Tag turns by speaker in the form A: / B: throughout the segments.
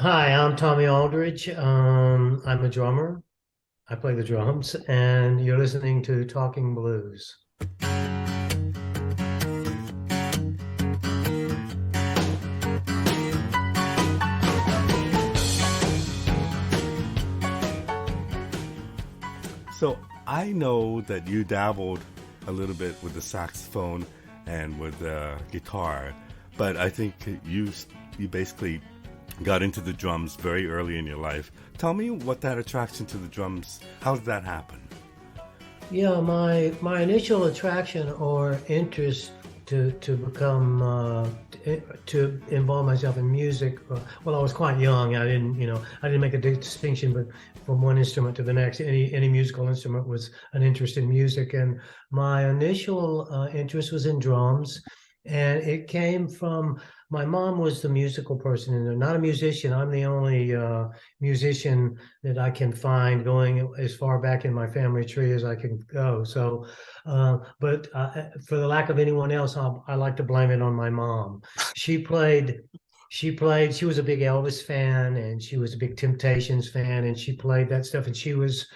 A: Hi, I'm Tommy Aldridge. I'm a drummer. I play the drums, and you're listening to Talking Blues.
B: So I know that you dabbled a little bit with the saxophone and with the guitar, but I think you basically got into the drums very early in your life. Tell me what that attraction to the drums, how did that happen?
A: Yeah, my initial attraction or interest to become to involve myself in music. Well, I was quite young. I didn't make a distinction, but from one instrument to the next, any musical instrument was an interest in music. And my initial interest was in drums, and it came from my mom was the musical person, and not a musician. I'm the only musician that I can find going as far back in my family tree as I can go. So, but for the lack of anyone else, I like to blame it on my mom. She played, she was a big Elvis fan and she was a big Temptations fan and she played that stuff. And she was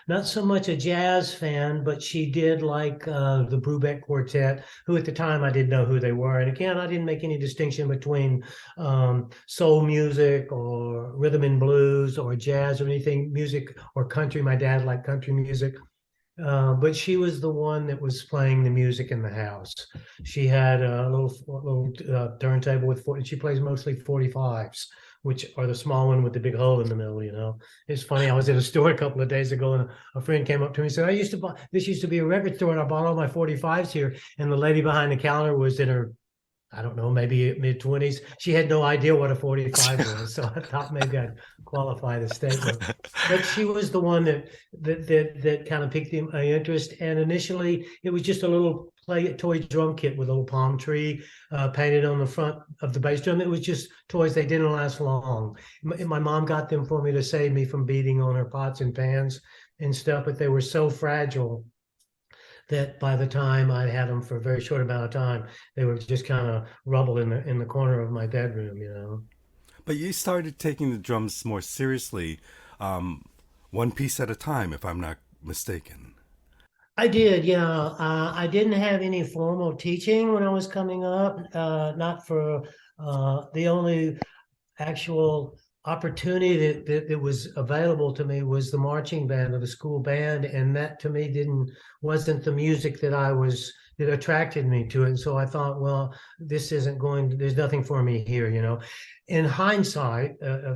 A: not so much a jazz fan, but she did like the Brubeck Quartet, who at the time I didn't know who they were. And again, I didn't make any distinction between soul music or rhythm and blues or jazz or anything music or country. My dad liked country music. But she was the one that was playing the music in the house. She had a little turntable with 40. She plays mostly 45s, which are the small one with the big hole in the middle. It's funny. I was at a store a couple of days ago, and a friend came up to me and said, "I used to buy this. Used to be a record store, and I bought all my 45s here." And the lady behind the counter was in her, I don't know, maybe mid-20s. She had no idea what a 45 was, so I thought maybe I'd qualify the statement. But she was the one that kind of piqued my interest. And initially, it was just a little play toy drum kit with a little palm tree painted on the front of the bass drum. It was just toys. They didn't last long. My mom got them for me to save me from beating on her pots and pans and stuff, but they were so fragile that by the time I had them for a very short amount of time, they were just kind of rubble in the corner of my bedroom.
B: But you started taking the drums more seriously, um, one piece at a time, if I'm not mistaken.
A: I did, yeah. I didn't have any formal teaching when I was coming up. Not for the only actual opportunity that was available to me was the marching band or the school band, and that to me didn't wasn't the music that attracted me to it. And so I thought, well, this isn't going. There's nothing for me here. In hindsight,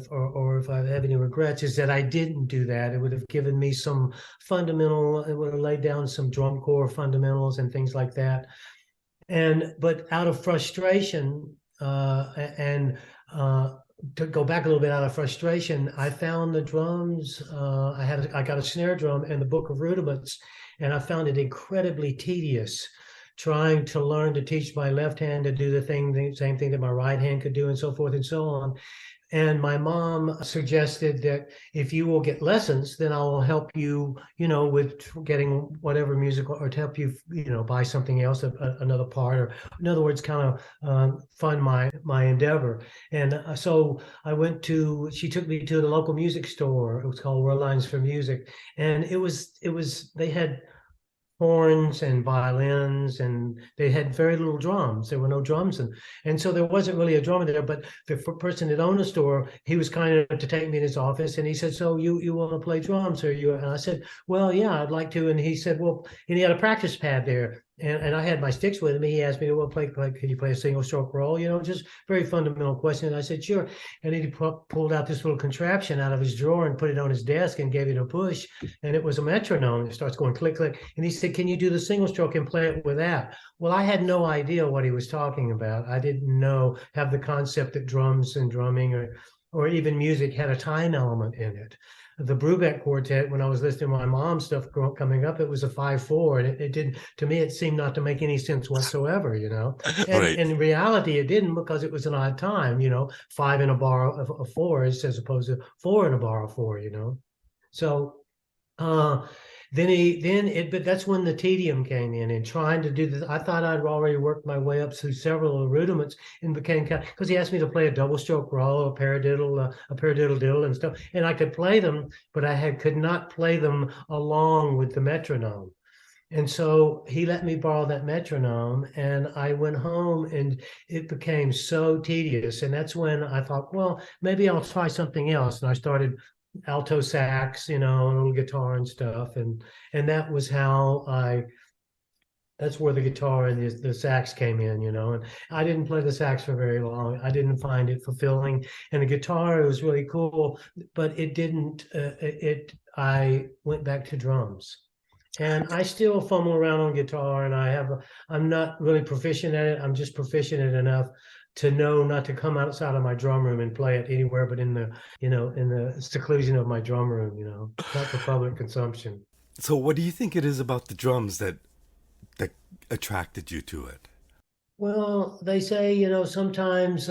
A: or if I have any regrets, is that I didn't do that. It would have given me some fundamental. It would have laid down some drum corps fundamentals and things like that. But out of frustration and to go back a little bit out of frustration, I found the drums. I got a snare drum and the book of rudiments, and I found it incredibly tedious trying to learn to teach my left hand to do the same thing that my right hand could do, and so forth and so on. And my mom suggested that if you will get lessons, then I will help you, with getting whatever musical, or to help you, buy something else, another part, or in other words, kind of fund my endeavor. And so she took me to the local music store. It was called World Lines for Music, and they had horns and violins, and they had very little drums. There were no drums, and so there wasn't really a drummer there. But the person that owned the store, he was kind enough to take me in his office, and he said, "So you want to play drums, or you?" And I said, "Well, yeah, I'd like to." And he said, "Well," and he had a practice pad there. And I had my sticks with me. He asked me, "Well, can you play a single stroke roll?" Just very fundamental question. And I said, "Sure." And he pulled out this little contraption out of his drawer and put it on his desk and gave it a push. And it was a metronome. It starts going click, click. And he said, "Can you do the single stroke and play it with that?" Well, I had no idea what he was talking about. I didn't have the concept that drums and drumming or even music had a time element in it. The Brubeck Quartet, when I was listening to my mom's stuff coming up, it was a 5/4, and it didn't. To me, it seemed not to make any sense whatsoever. And
B: Right.
A: in reality, it didn't, because it was an odd time. Five in a bar of fours as opposed to four in a bar of four. So uh, but that's when the tedium came in and trying to do this. I thought I'd already worked my way up through several of the rudiments and became kind because he asked me to play a double stroke roll, a paradiddle diddle and stuff. And I could play them, but could not play them along with the metronome. And so he let me borrow that metronome, and I went home, and it became so tedious. And that's when I thought, well, maybe I'll try something else. And I started alto sax, a little guitar and stuff. And that was that's where the guitar and the sax came in, and I didn't play the sax for very long. I didn't find it fulfilling. And the guitar, it was really cool, but it didn't, I went back to drums. And I still fumble around on guitar, and I'm not really proficient at it. I'm just proficient at enough to know not to come outside of my drum room and play it anywhere but in the seclusion of my drum room, not for public consumption.
B: So what do you think it is about the drums that attracted you to it?
A: Well, they say, sometimes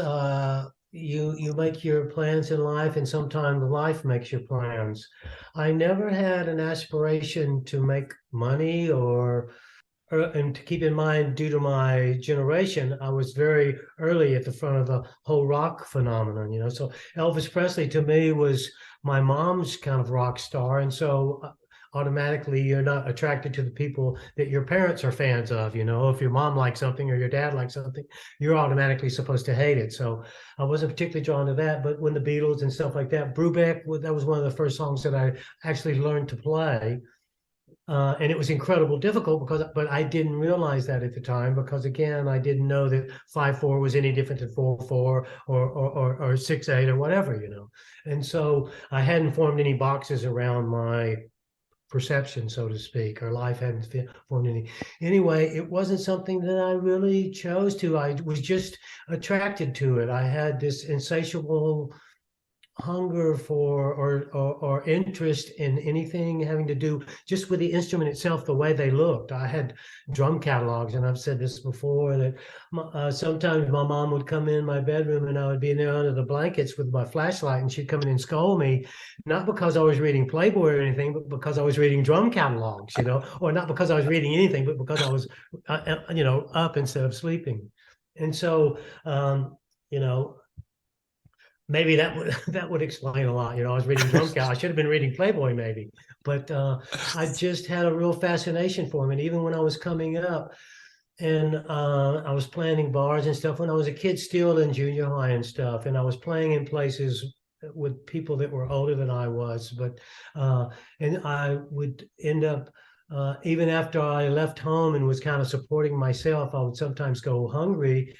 A: you make your plans in life, and sometimes life makes your plans. I never had an aspiration to make money and to keep in mind, due to my generation, I was very early at the front of the whole rock phenomenon, So Elvis Presley to me was my mom's kind of rock star. And so automatically you're not attracted to the people that your parents are fans of. If your mom likes something or your dad likes something, you're automatically supposed to hate it. So I wasn't particularly drawn to that. But when the Beatles and stuff like that, Brubeck, that was one of the first songs that I actually learned to play. And it was incredibly difficult but I didn't realize that at the time, because again, I didn't know that 5/4 was any different than 4/4 or 6/8 or whatever, And so I hadn't formed any boxes around my perception, so to speak, or life hadn't formed any. Anyway, it wasn't something that I really chose to. I was just attracted to it. I had this insatiable hunger for or interest in anything having to do just with the instrument itself, the way they looked. I had drum catalogs, and I've said this before, that sometimes my mom would come in my bedroom and I would be in there under the blankets with my flashlight, and she'd come in and scold me, not because I was reading Playboy or anything, but because I was reading drum catalogs, or not because I was reading anything, but because I was up instead of sleeping. And so maybe that would explain a lot. I was reading drum cat. I should have been reading Playboy maybe, but I just had a real fascination for him. And even when I was coming up, and I was planning bars and stuff when I was a kid, still in junior high and stuff, and I was playing in places with people that were older than I was, but and I would end up. Even after I left home and was kind of supporting myself, I would sometimes go hungry.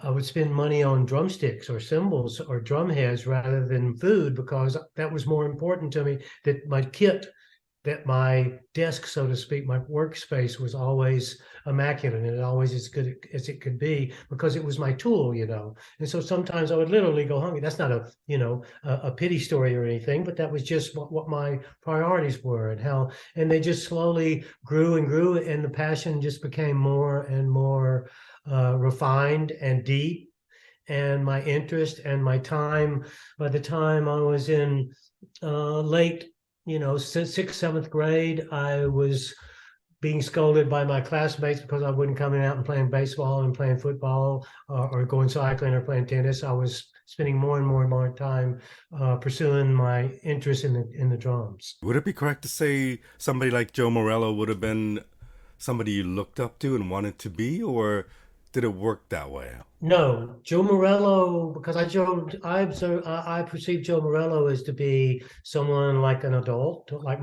A: I would spend money on drumsticks or cymbals or drum heads rather than food, because that was more important to me, that my kit, that my desk, so to speak, my workspace was always immaculate and always as good as it could be, because it was my tool, And so sometimes I would literally go hungry. That's not a pity story or anything, but that was just what my priorities were, and they just slowly grew and grew, and the passion just became more and more refined and deep, and my interest and my time. By the time I was in late, 6th, 7th grade, I was being scolded by my classmates because I wasn't coming out and playing baseball and playing football or going cycling or playing tennis. I was spending more and more and more time pursuing my interest in the drums.
B: Would it be correct to say somebody like Joe Morello would have been somebody you looked up to and wanted to be, or did it work that way?
A: No, Joe Morello, because I perceived Joe Morello as to be someone like an adult, like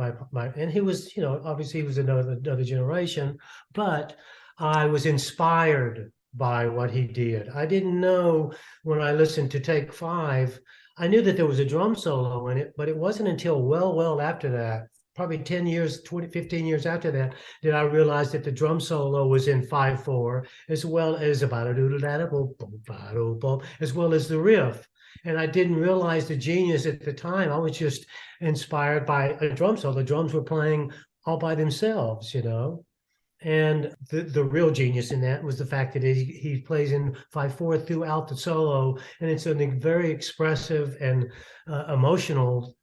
A: and he was, obviously he was another generation, but I was inspired by what he did. I didn't know when I listened to Take 5, I knew that there was a drum solo in it, but it wasn't until well after that, probably 10 years, 15 years after that, did I realize that the drum solo was in 5/4, as well as as well as the riff. And I didn't realize the genius at the time. I was just inspired by a drum solo. The drums were playing all by themselves, And the real genius in that was the fact that he plays in 5/4 throughout the solo, and it's a very expressive and emotional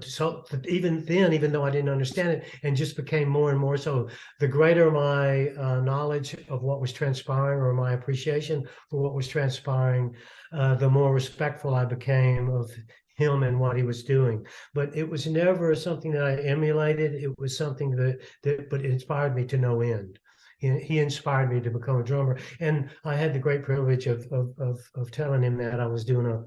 A: so even then, even though I didn't understand it, and just became more and more so, the greater my knowledge of what was transpiring, or my appreciation for what was transpiring, the more respectful I became of him and what he was doing. But it was never something that I emulated. It was something but it inspired me to no end. He inspired me to become a drummer, and I had the great privilege of telling him that I was doing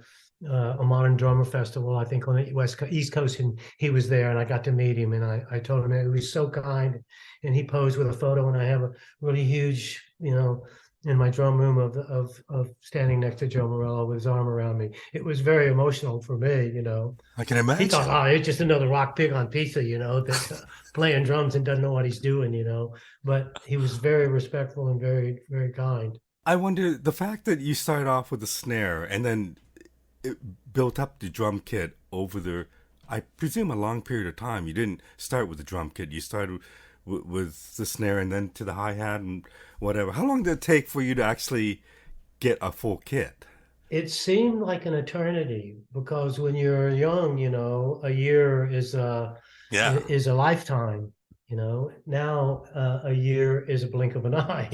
A: a modern drummer festival, I think on the East Coast, and he was there, and I got to meet him, and I told him that he was so kind, and he posed with a photo, and I have a really huge, in my drum room of standing next to Joe Morello with his arm around me. It was very emotional for me.
B: I can
A: He thought,
B: imagine.
A: oh, it's just another rock pig on pizza, that's playing drums and doesn't know what he's doing. But he was very respectful and very, very kind.
B: I wonder the fact that you started off with a snare and then it built up the drum kit over I presume, a long period of time. You didn't start with the drum kit. You started with the snare and then to the hi-hat and whatever. How long did it take for you to actually get a full kit?
A: It seemed like an eternity, because when you're young, a year
B: Yeah.
A: is a lifetime. Now a year is a blink of an eye.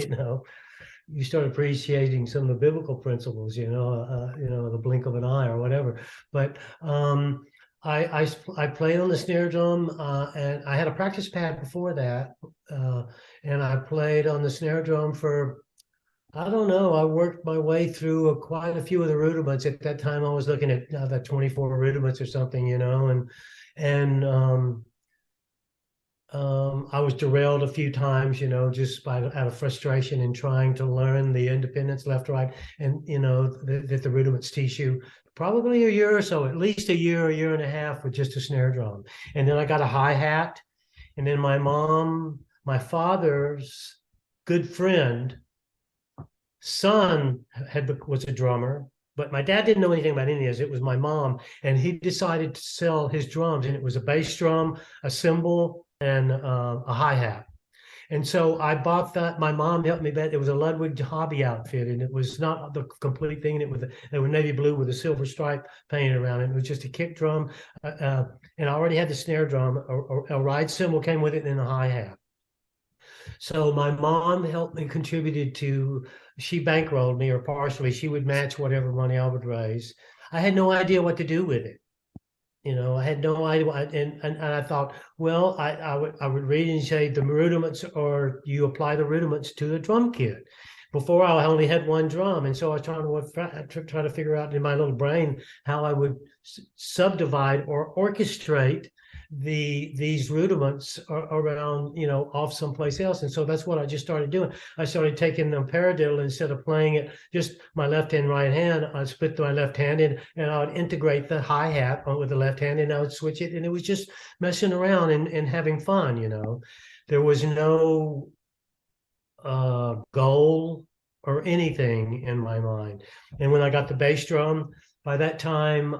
A: You start appreciating some of the biblical principles. The blink of an eye or whatever. But I played on the snare drum, and I had a practice pad before that, and I played on the snare drum for, I don't know. I worked my way through quite a few of the rudiments. At that time, I was looking at the 24 rudiments or something, and I was derailed a few times, just out of frustration in trying to learn the independence left, right, and that the rudiments teach you. Probably a year or so, at least a year and a half, with just a snare drum, and then I got a hi hat, and then my father's good friend son was a drummer, but my dad didn't know anything about any of this. It was my mom, and he decided to sell his drums, and it was a bass drum, a cymbal, and a hi-hat. And so I bought that. My mom helped me bet. It was a Ludwig hobby outfit, and it was not the complete thing. It was navy blue with a silver stripe painted around it. It was just a kick drum, and I already had the snare drum. A ride cymbal came with it, and a hi-hat. So my mom helped me, she bankrolled me, or partially. She would match whatever money I would raise. I had no idea what to do with it. I had no idea. And I thought, well, I would read and say the rudiments, or you apply the rudiments to the drum kit. Before, I only had one drum, and so I was trying to figure out in my little brain how I would subdivide or orchestrate these rudiments around, off someplace else. And so that's what I just started doing. I started taking them paradiddle. Instead of playing it just my left hand, right hand, I'd split my left hand in, and I would integrate the hi-hat with the left hand, and I would switch it, and it was just messing around and having fun. There was no goal or anything in my mind. And when I got the bass drum, by that time,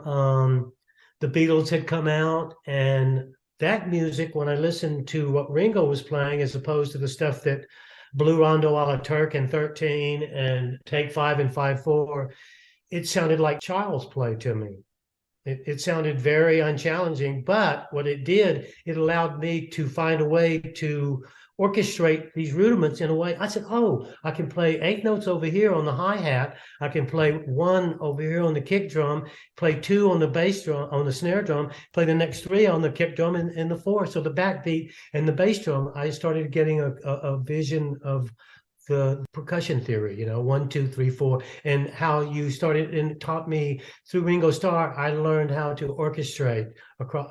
A: the Beatles had come out, and that music, when I listened to what Ringo was playing, as opposed to the stuff that Blue Rondo a la Turk and 13 and Take 5 and 5/4, it sounded like child's play to me. It sounded very unchallenging, but what it did, it allowed me to find a way to orchestrate these rudiments in a way. I said, oh, I can play 8 notes over here on the hi-hat. I can play 1 over here on the kick drum, play 2 on the bass drum, on the snare drum, play the next 3 on the kick drum, and the 4. So the backbeat and the bass drum, I started getting a vision of the percussion theory, 1, 2, 3, 4, and how you started, and taught me through Ringo Starr. I learned how to orchestrate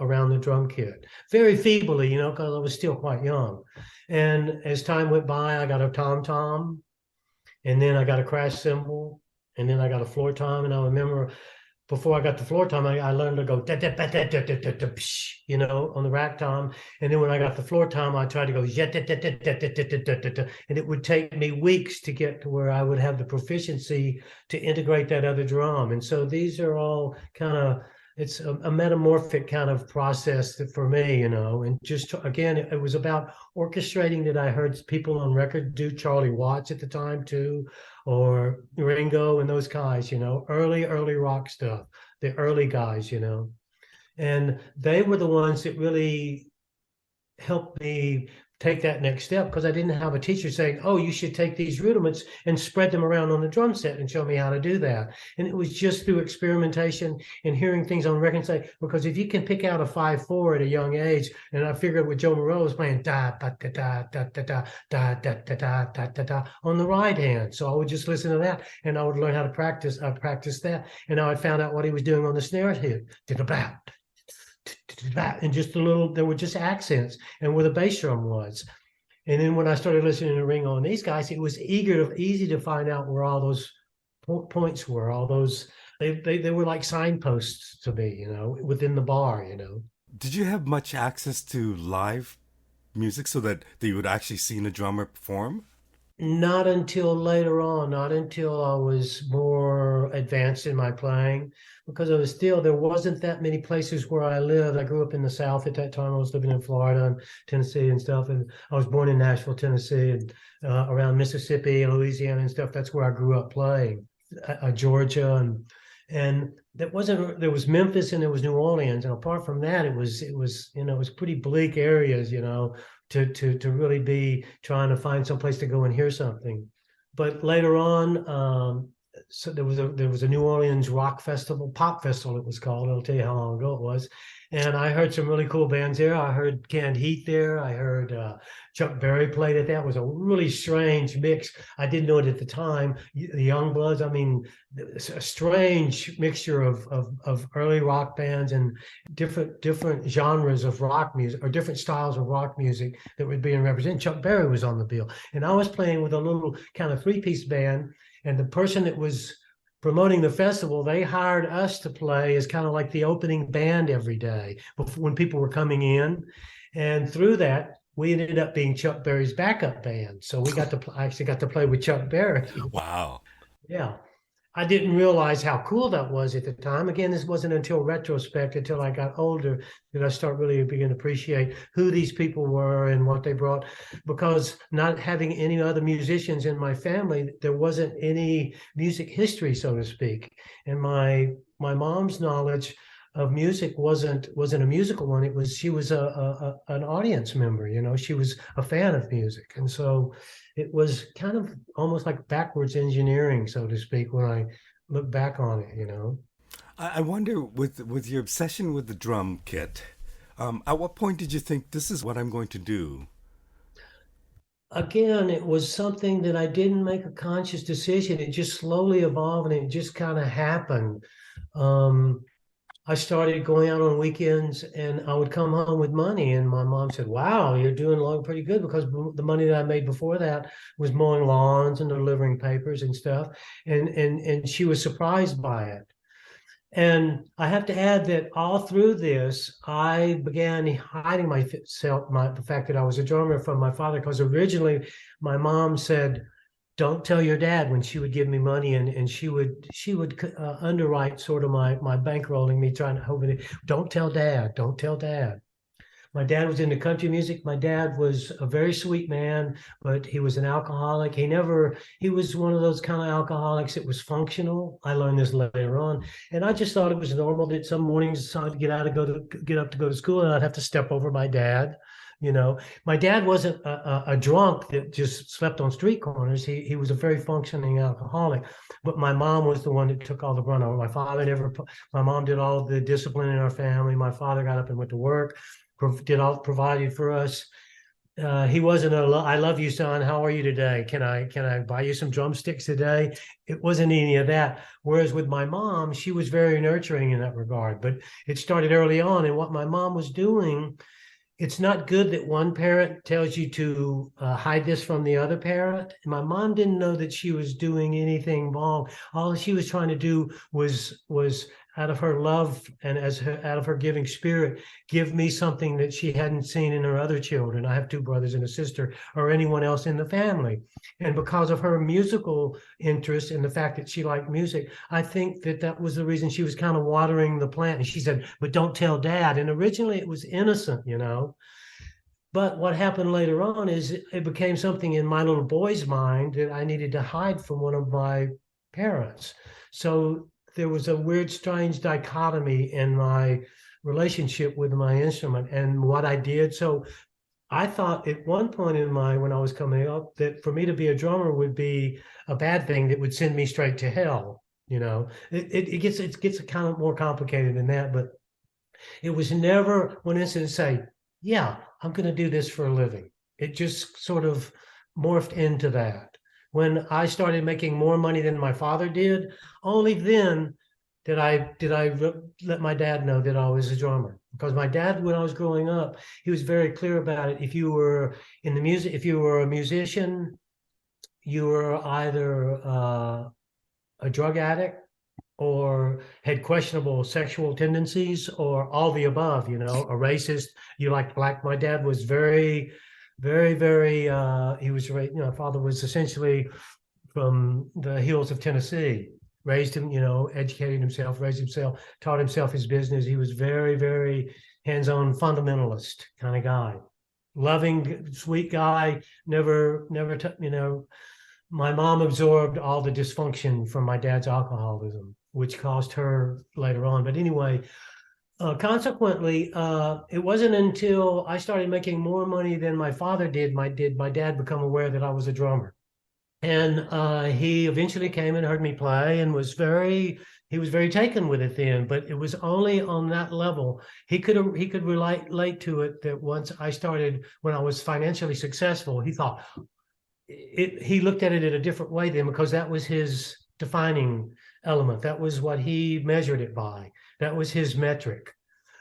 A: around the drum kit very feebly, because I was still quite young. And as time went by, I got a tom-tom, and then I got a crash cymbal, and then I got a floor tom. And I remember, before I got the floor tom, I learned to go da da da da da da da da, on the rack tom. And then when I got the floor tom, I tried to go da da da da da da da da da, and it would take me weeks to get to where I would have the proficiency to integrate that other drum. And so these are all kind of, it's a metamorphic kind of process for me, and just, again, it was about orchestrating that I heard people on record do, Charlie Watts at the time too, or Ringo and those guys, early rock stuff, the early guys, And they were the ones that really helped me take that next step because I didn't have a teacher saying, "Oh, you should take these rudiments and spread them around on the drum set and show me how to do that." And it was just through experimentation and hearing things on record. Say, because if you can pick out a 5/4 at a young age, and I figured with Joe Moreau was playing da da da da da da da da da da da da da on the right hand, so I would just listen to that and I would learn how to practice. I practiced that, and I found out what he was doing on the snare hit. And just a little, there were just accents and where the bass drum was. And then when I started listening to Ringo and these guys, it was easy to find out where all those points were, all those, they were like signposts to me, within the bar.
B: Did you have much access to live music so that you would actually see a drummer perform?
A: Not until later on, not until I was more advanced in my playing, because there wasn't that many places where I lived. I grew up in the South at that time. I was living in Florida and Tennessee and stuff. And I was born in Nashville, Tennessee, and around Mississippi and Louisiana and stuff. That's where I grew up playing, Georgia. And there was Memphis and there was New Orleans. And apart from that, it was pretty bleak areas, to really be trying to find some place to go and hear something. But later on, so there was a New Orleans rock festival, pop festival it was called. I'll tell you how long ago it was. And I heard some really cool bands there. I heard Canned Heat there. I heard Chuck Berry played at that. It was a really strange mix. I didn't know it at the time. The Young Bloods, I mean, a strange mixture of early rock bands and different genres of rock music or different styles of rock music that were being represented. Chuck Berry was on the bill. And I was playing with a little kind of three-piece band. And the person that was promoting the festival, they hired us to play as kind of like the opening band every day when people were coming in. And through that, we ended up being Chuck Berry's backup band. So I actually got to play with Chuck Berry.
B: Wow.
A: Yeah. I didn't realize how cool that was at the time. Again, this wasn't until retrospect, until I got older, that I start really beginning to appreciate who these people were and what they brought. Because not having any other musicians in my family, there wasn't any music history, so to speak. And my mom's knowledge of music wasn't a musical one. She was an audience member. She was a fan of music, and so it was kind of almost like backwards engineering, so to speak, when I look back on it.
B: I wonder, with your obsession with the drum kit, at what point did you think this is what I'm going to do?
A: Again, it was something that I didn't make a conscious decision. It just slowly evolved, and it just kind of happened. I started going out on weekends and I would come home with money. And my mom said, "Wow, you're doing pretty good," because the money that I made before that was mowing lawns and delivering papers and stuff. And she was surprised by it. And I have to add that all through this, I began hiding the fact that I was a drummer from my father, because originally my mom said, "Don't tell your dad," when she would give me money, and she would underwrite sort of my bankrolling me, trying to don't tell dad, don't tell dad. My dad was into country music. My dad was a very sweet man, but he was an alcoholic. He was one of those kind of alcoholics that was functional. I learned this later on. And I just thought it was normal that some mornings I'd get up to go to school, and I'd have to step over my dad. My dad wasn't a drunk that just slept on street corners. He was a very functioning alcoholic, but my mom was the one that took all the brunt of it. My mom did all of the discipline in our family. My father got up and went to work, provided for us. He wasn't "I love you, son. How are you today? Can I buy you some drumsticks today?" It wasn't any of that. Whereas with my mom, she was very nurturing in that regard. But it started early on, and what my mom was doing, it's not good that one parent tells you to hide this from the other parent. My mom didn't know that she was doing anything wrong. All she was trying to do was out of her love and out of her giving spirit, give me something that she hadn't seen in her other children. I have two brothers and a sister, or anyone else in the family. And because of her musical interest and the fact that she liked music, I think that was the reason she was kind of watering the plant. And she said, "But don't tell dad." And originally it was innocent, But what happened later on is it became something in my little boy's mind that I needed to hide from one of my parents. So there was a weird, strange dichotomy in my relationship with my instrument and what I did. So I thought at one point in when I was coming up, that for me to be a drummer would be a bad thing that would send me straight to hell. It gets kind of more complicated than that, but it was never one instant to say, yeah, I'm going to do this for a living. It just sort of morphed into that. When I started making more money than my father did, only then did I let my dad know that I was a drummer. Because my dad, when I was growing up, he was very clear about it. If you were in the music, if you were a musician, you were either a drug addict or had questionable sexual tendencies or all the above, a racist, you liked black. My dad was very, very, very, he was, father was essentially from the hills of Tennessee, raised him, educated himself, raised himself, taught himself his business. He was very, very hands-on fundamentalist kind of guy, loving, sweet guy, never, my mom absorbed all the dysfunction from my dad's alcoholism, which caused her later on. But anyway, consequently, it wasn't until I started making more money than my father did my dad become aware that I was a drummer. And he eventually came and heard me play and he was very taken with it then, but it was only on that level. He could relate to it that once when I was financially successful, he thought, he looked at it in a different way then, because that was his defining element. That was what he measured it by. That was his metric.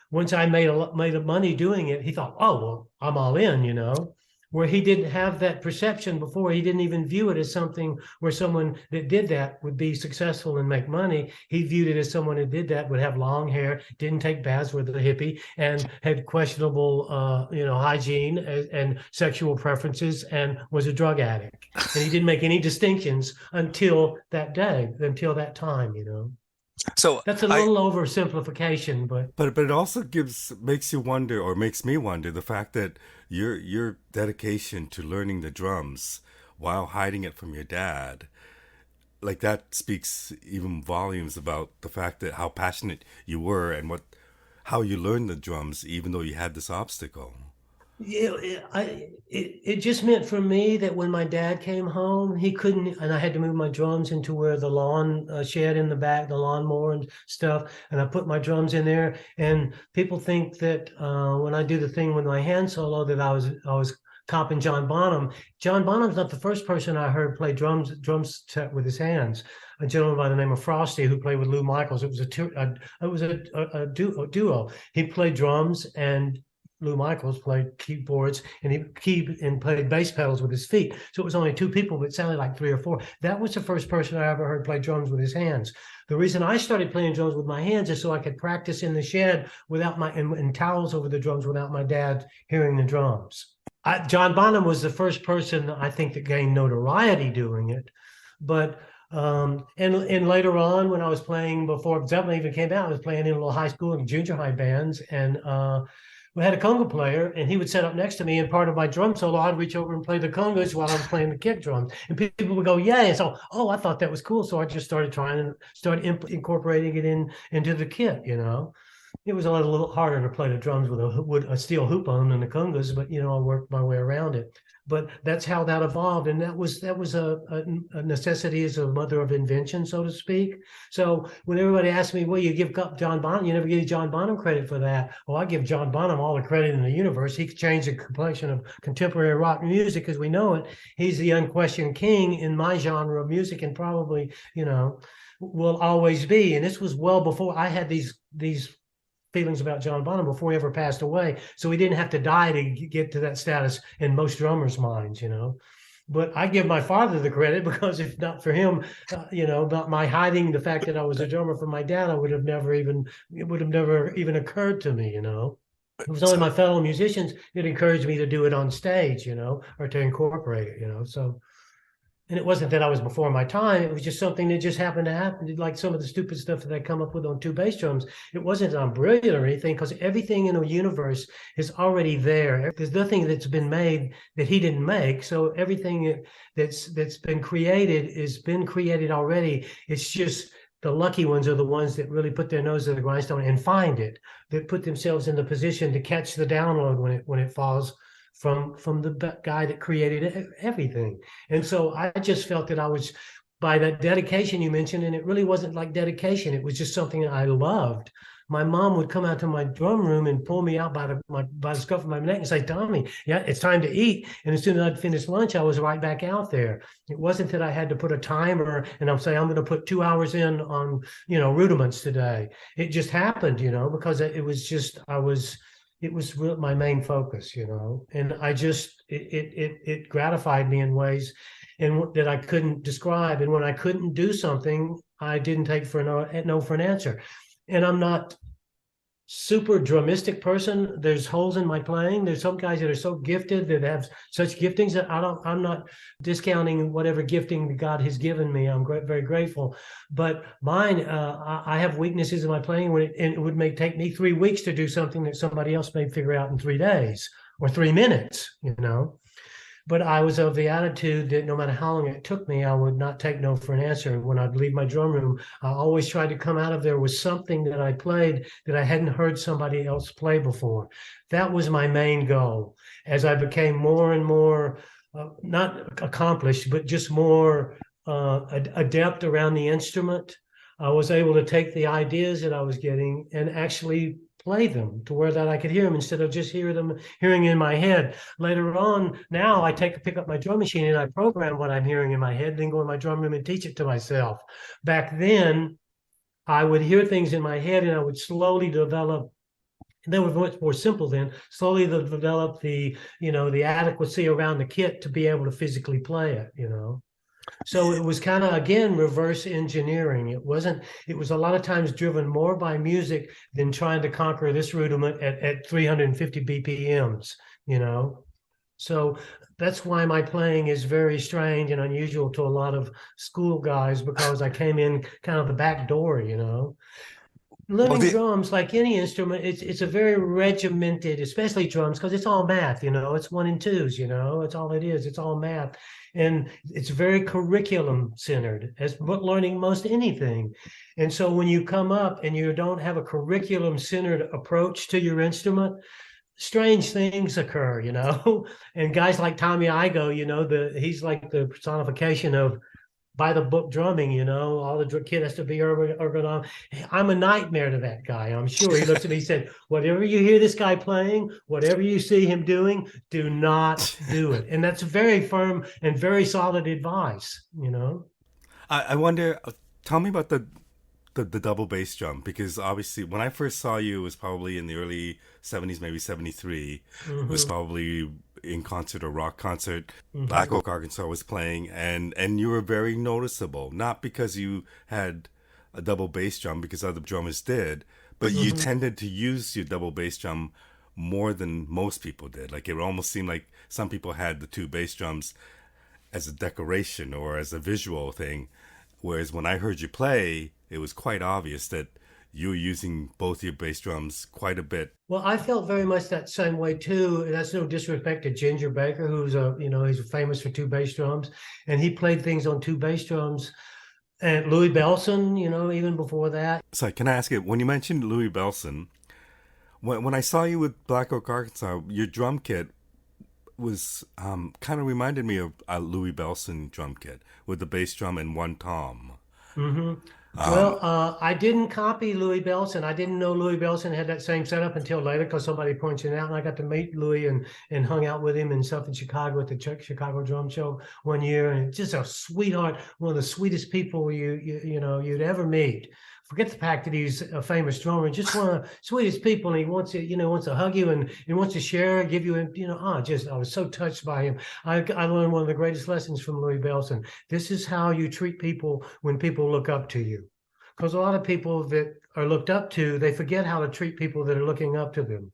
A: Once I made money doing it, he thought, oh, well, I'm all in, where he didn't have that perception before. He didn't even view it as something where someone that did that would be successful and make money. He viewed it as someone who did that would have long hair, didn't take baths with a hippie, and had questionable, hygiene and sexual preferences, and was a drug addict. And he didn't make any distinctions until that time.
C: So
A: that's a little oversimplification,
B: but it also makes you wonder, or makes me wonder, the fact that your dedication to learning the drums while hiding it from your dad, like, that speaks even volumes about the fact that how passionate you were and how you learned the drums even though you had this obstacle.
A: It just meant for me that when my dad came home, he couldn't, and I had to move my drums into where the lawn shed in the back, the lawnmower and stuff, and I put my drums in there. And people think that when I do the thing with my hand solo that I was copying John Bonham. John Bonham's not the first person I heard play drums set with his hands. A gentleman by the name of Frosty who played with Lou Michaels. It was a duo. He played drums and Lou Michaels played keyboards, and he played bass pedals with his feet. So it was only two people, but it sounded like three or four. That was the first person I ever heard play drums with his hands. The reason I started playing drums with my hands is so I could practice in the shed without and towels over the drums without my dad hearing the drums. John Bonham was the first person I think that gained notoriety doing it, but and later on when I was playing, before Zeppelin even came out, I was playing in little high school and junior high bands, and we had a conga player, and he would sit up next to me, and part of my drum solo, I'd reach over and play the congas while I was playing the kick drums. And people would go, yay. And so, I thought that was cool. So I just started incorporating it into the kit, It was a little harder to play the drums with a steel hoop on them than the congas, but, I worked my way around it. But that's how that evolved. And that was a necessity as a mother of invention, so to speak. So when everybody asks me, well, you give John Bonham, you never give John Bonham credit for that. Well, I give John Bonham all the credit in the universe. He changed the complexion of contemporary rock music as we know it. He's the unquestioned king in my genre of music, and probably, will always be. And this was well before I had these feelings about John Bonham, before he ever passed away. So he didn't have to die to get to that status in most drummers' minds, But I give my father the credit, because if not for him, not my hiding the fact that I was a drummer from my dad, it would have never even occurred to me, It was only my fellow musicians that encouraged me to do it on stage, or to incorporate it, So, and it wasn't that I was before my time. It was just something that just happened to happen. Like some of the stupid stuff that I come up with on two bass drums. It wasn't that I'm brilliant or anything, because everything in the universe is already there. There's nothing that's been made that he didn't make. So everything that's been created has been created already. It's just the lucky ones are the ones that really put their nose to the grindstone and find it, that put themselves in the position to catch the download when it falls from the guy that created everything. And so I just felt that I was, by that dedication you mentioned, and it really wasn't like dedication, it was just something that I loved. My mom would come out to my drum room and pull me out by the scruff of my neck and say, Tommy, yeah, it's time to eat. And as soon as I'd finish lunch, I was right back out there. It wasn't that I had to put a timer and I'm saying I'm going to put 2 hours in on, rudiments today. It just happened, because it was my main focus, and I just, it gratified me in ways that I couldn't describe. And when I couldn't do something, I didn't take no for an answer. And I'm not super drumistic person. There's holes in my playing. There's some guys that are so gifted, that have such giftings, that I'm not discounting whatever gifting God has given me. I'm very grateful. But mine, I have weaknesses in my playing, and it would take me 3 weeks to do something that somebody else may figure out in 3 days or 3 minutes, But I was of the attitude that no matter how long it took me, I would not take no for an answer. When I'd leave my drum room, I always tried to come out of there with something that I played that I hadn't heard somebody else play before. That was my main goal. As I became more and more, not accomplished, but just more adept around the instrument, I was able to take the ideas that I was getting and actually play them to where that I could hear them instead of just hearing in my head. Later on, now I pick up my drum machine and I program what I'm hearing in my head, then go in my drum room and teach it to myself. Back then, I would hear things in my head and I would slowly develop. They were much more simple then. Slowly develop the adequacy around the kit to be able to physically play it. So it was kind of, again, reverse engineering. It was a lot of times driven more by music than trying to conquer this rudiment at 350 BPMs, So that's why my playing is very strange and unusual to a lot of school guys, because I came in kind of the back door, Learning drums, like any instrument, it's a very regimented, especially drums, because it's all math, it's 1 and 2s, it's all it is. It's all math. And it's very curriculum centered, as learning most anything. And so when you come up and you don't have a curriculum centered approach to your instrument, strange things occur, And guys like Tommy Igoe, he's like the personification of by the book drumming, all the kid has to be ergonomic. I'm a nightmare to that guy. I'm sure he looked at me and said, whatever you hear this guy playing, whatever you see him doing, do not do it. And that's very firm and very solid advice,
B: I wonder, tell me about the double bass drum, because obviously when I first saw you, it was probably in the early 70s, maybe 73. Mm-hmm. It was probably in concert or rock concert. Mm-hmm. Black Oak, Arkansas was playing, and you were very noticeable, not because you had a double bass drum, because other drummers did, but you tended to use your double bass drum more than most people did. Like, it almost seemed like some people had the 2 bass drums as a decoration or as a visual thing, whereas when I heard you play, it was quite obvious that you were using both your bass drums quite a bit.
A: Well, I felt very much that same way too. And that's no disrespect to Ginger Baker, who's he's famous for 2 bass drums, and he played things on 2 bass drums. And Louis Bellson, even before that.
B: So can I ask you, when you mentioned Louis Bellson, when I saw you with Black Oak, Arkansas, your drum kit was kind of reminded me of a Louis Bellson drum kit with the bass drum and 1 tom.
A: Mm-hmm. Well, I didn't copy Louis Bellson. I didn't know Louis Bellson had that same setup until later, because somebody pointed it out, and I got to meet Louis and hung out with him and stuff in Chicago at the Chicago Drum Show one year, and just a sweetheart, one of the sweetest people you'd ever meet. Forget the fact that he's a famous drummer, just one of the sweetest people, and he wants to hug you and he wants to share, give you, I was so touched by him. I learned one of the greatest lessons from Louis Bellson. This is how you treat people when people look up to you. Because a lot of people that are looked up to, they forget how to treat people that are looking up to them.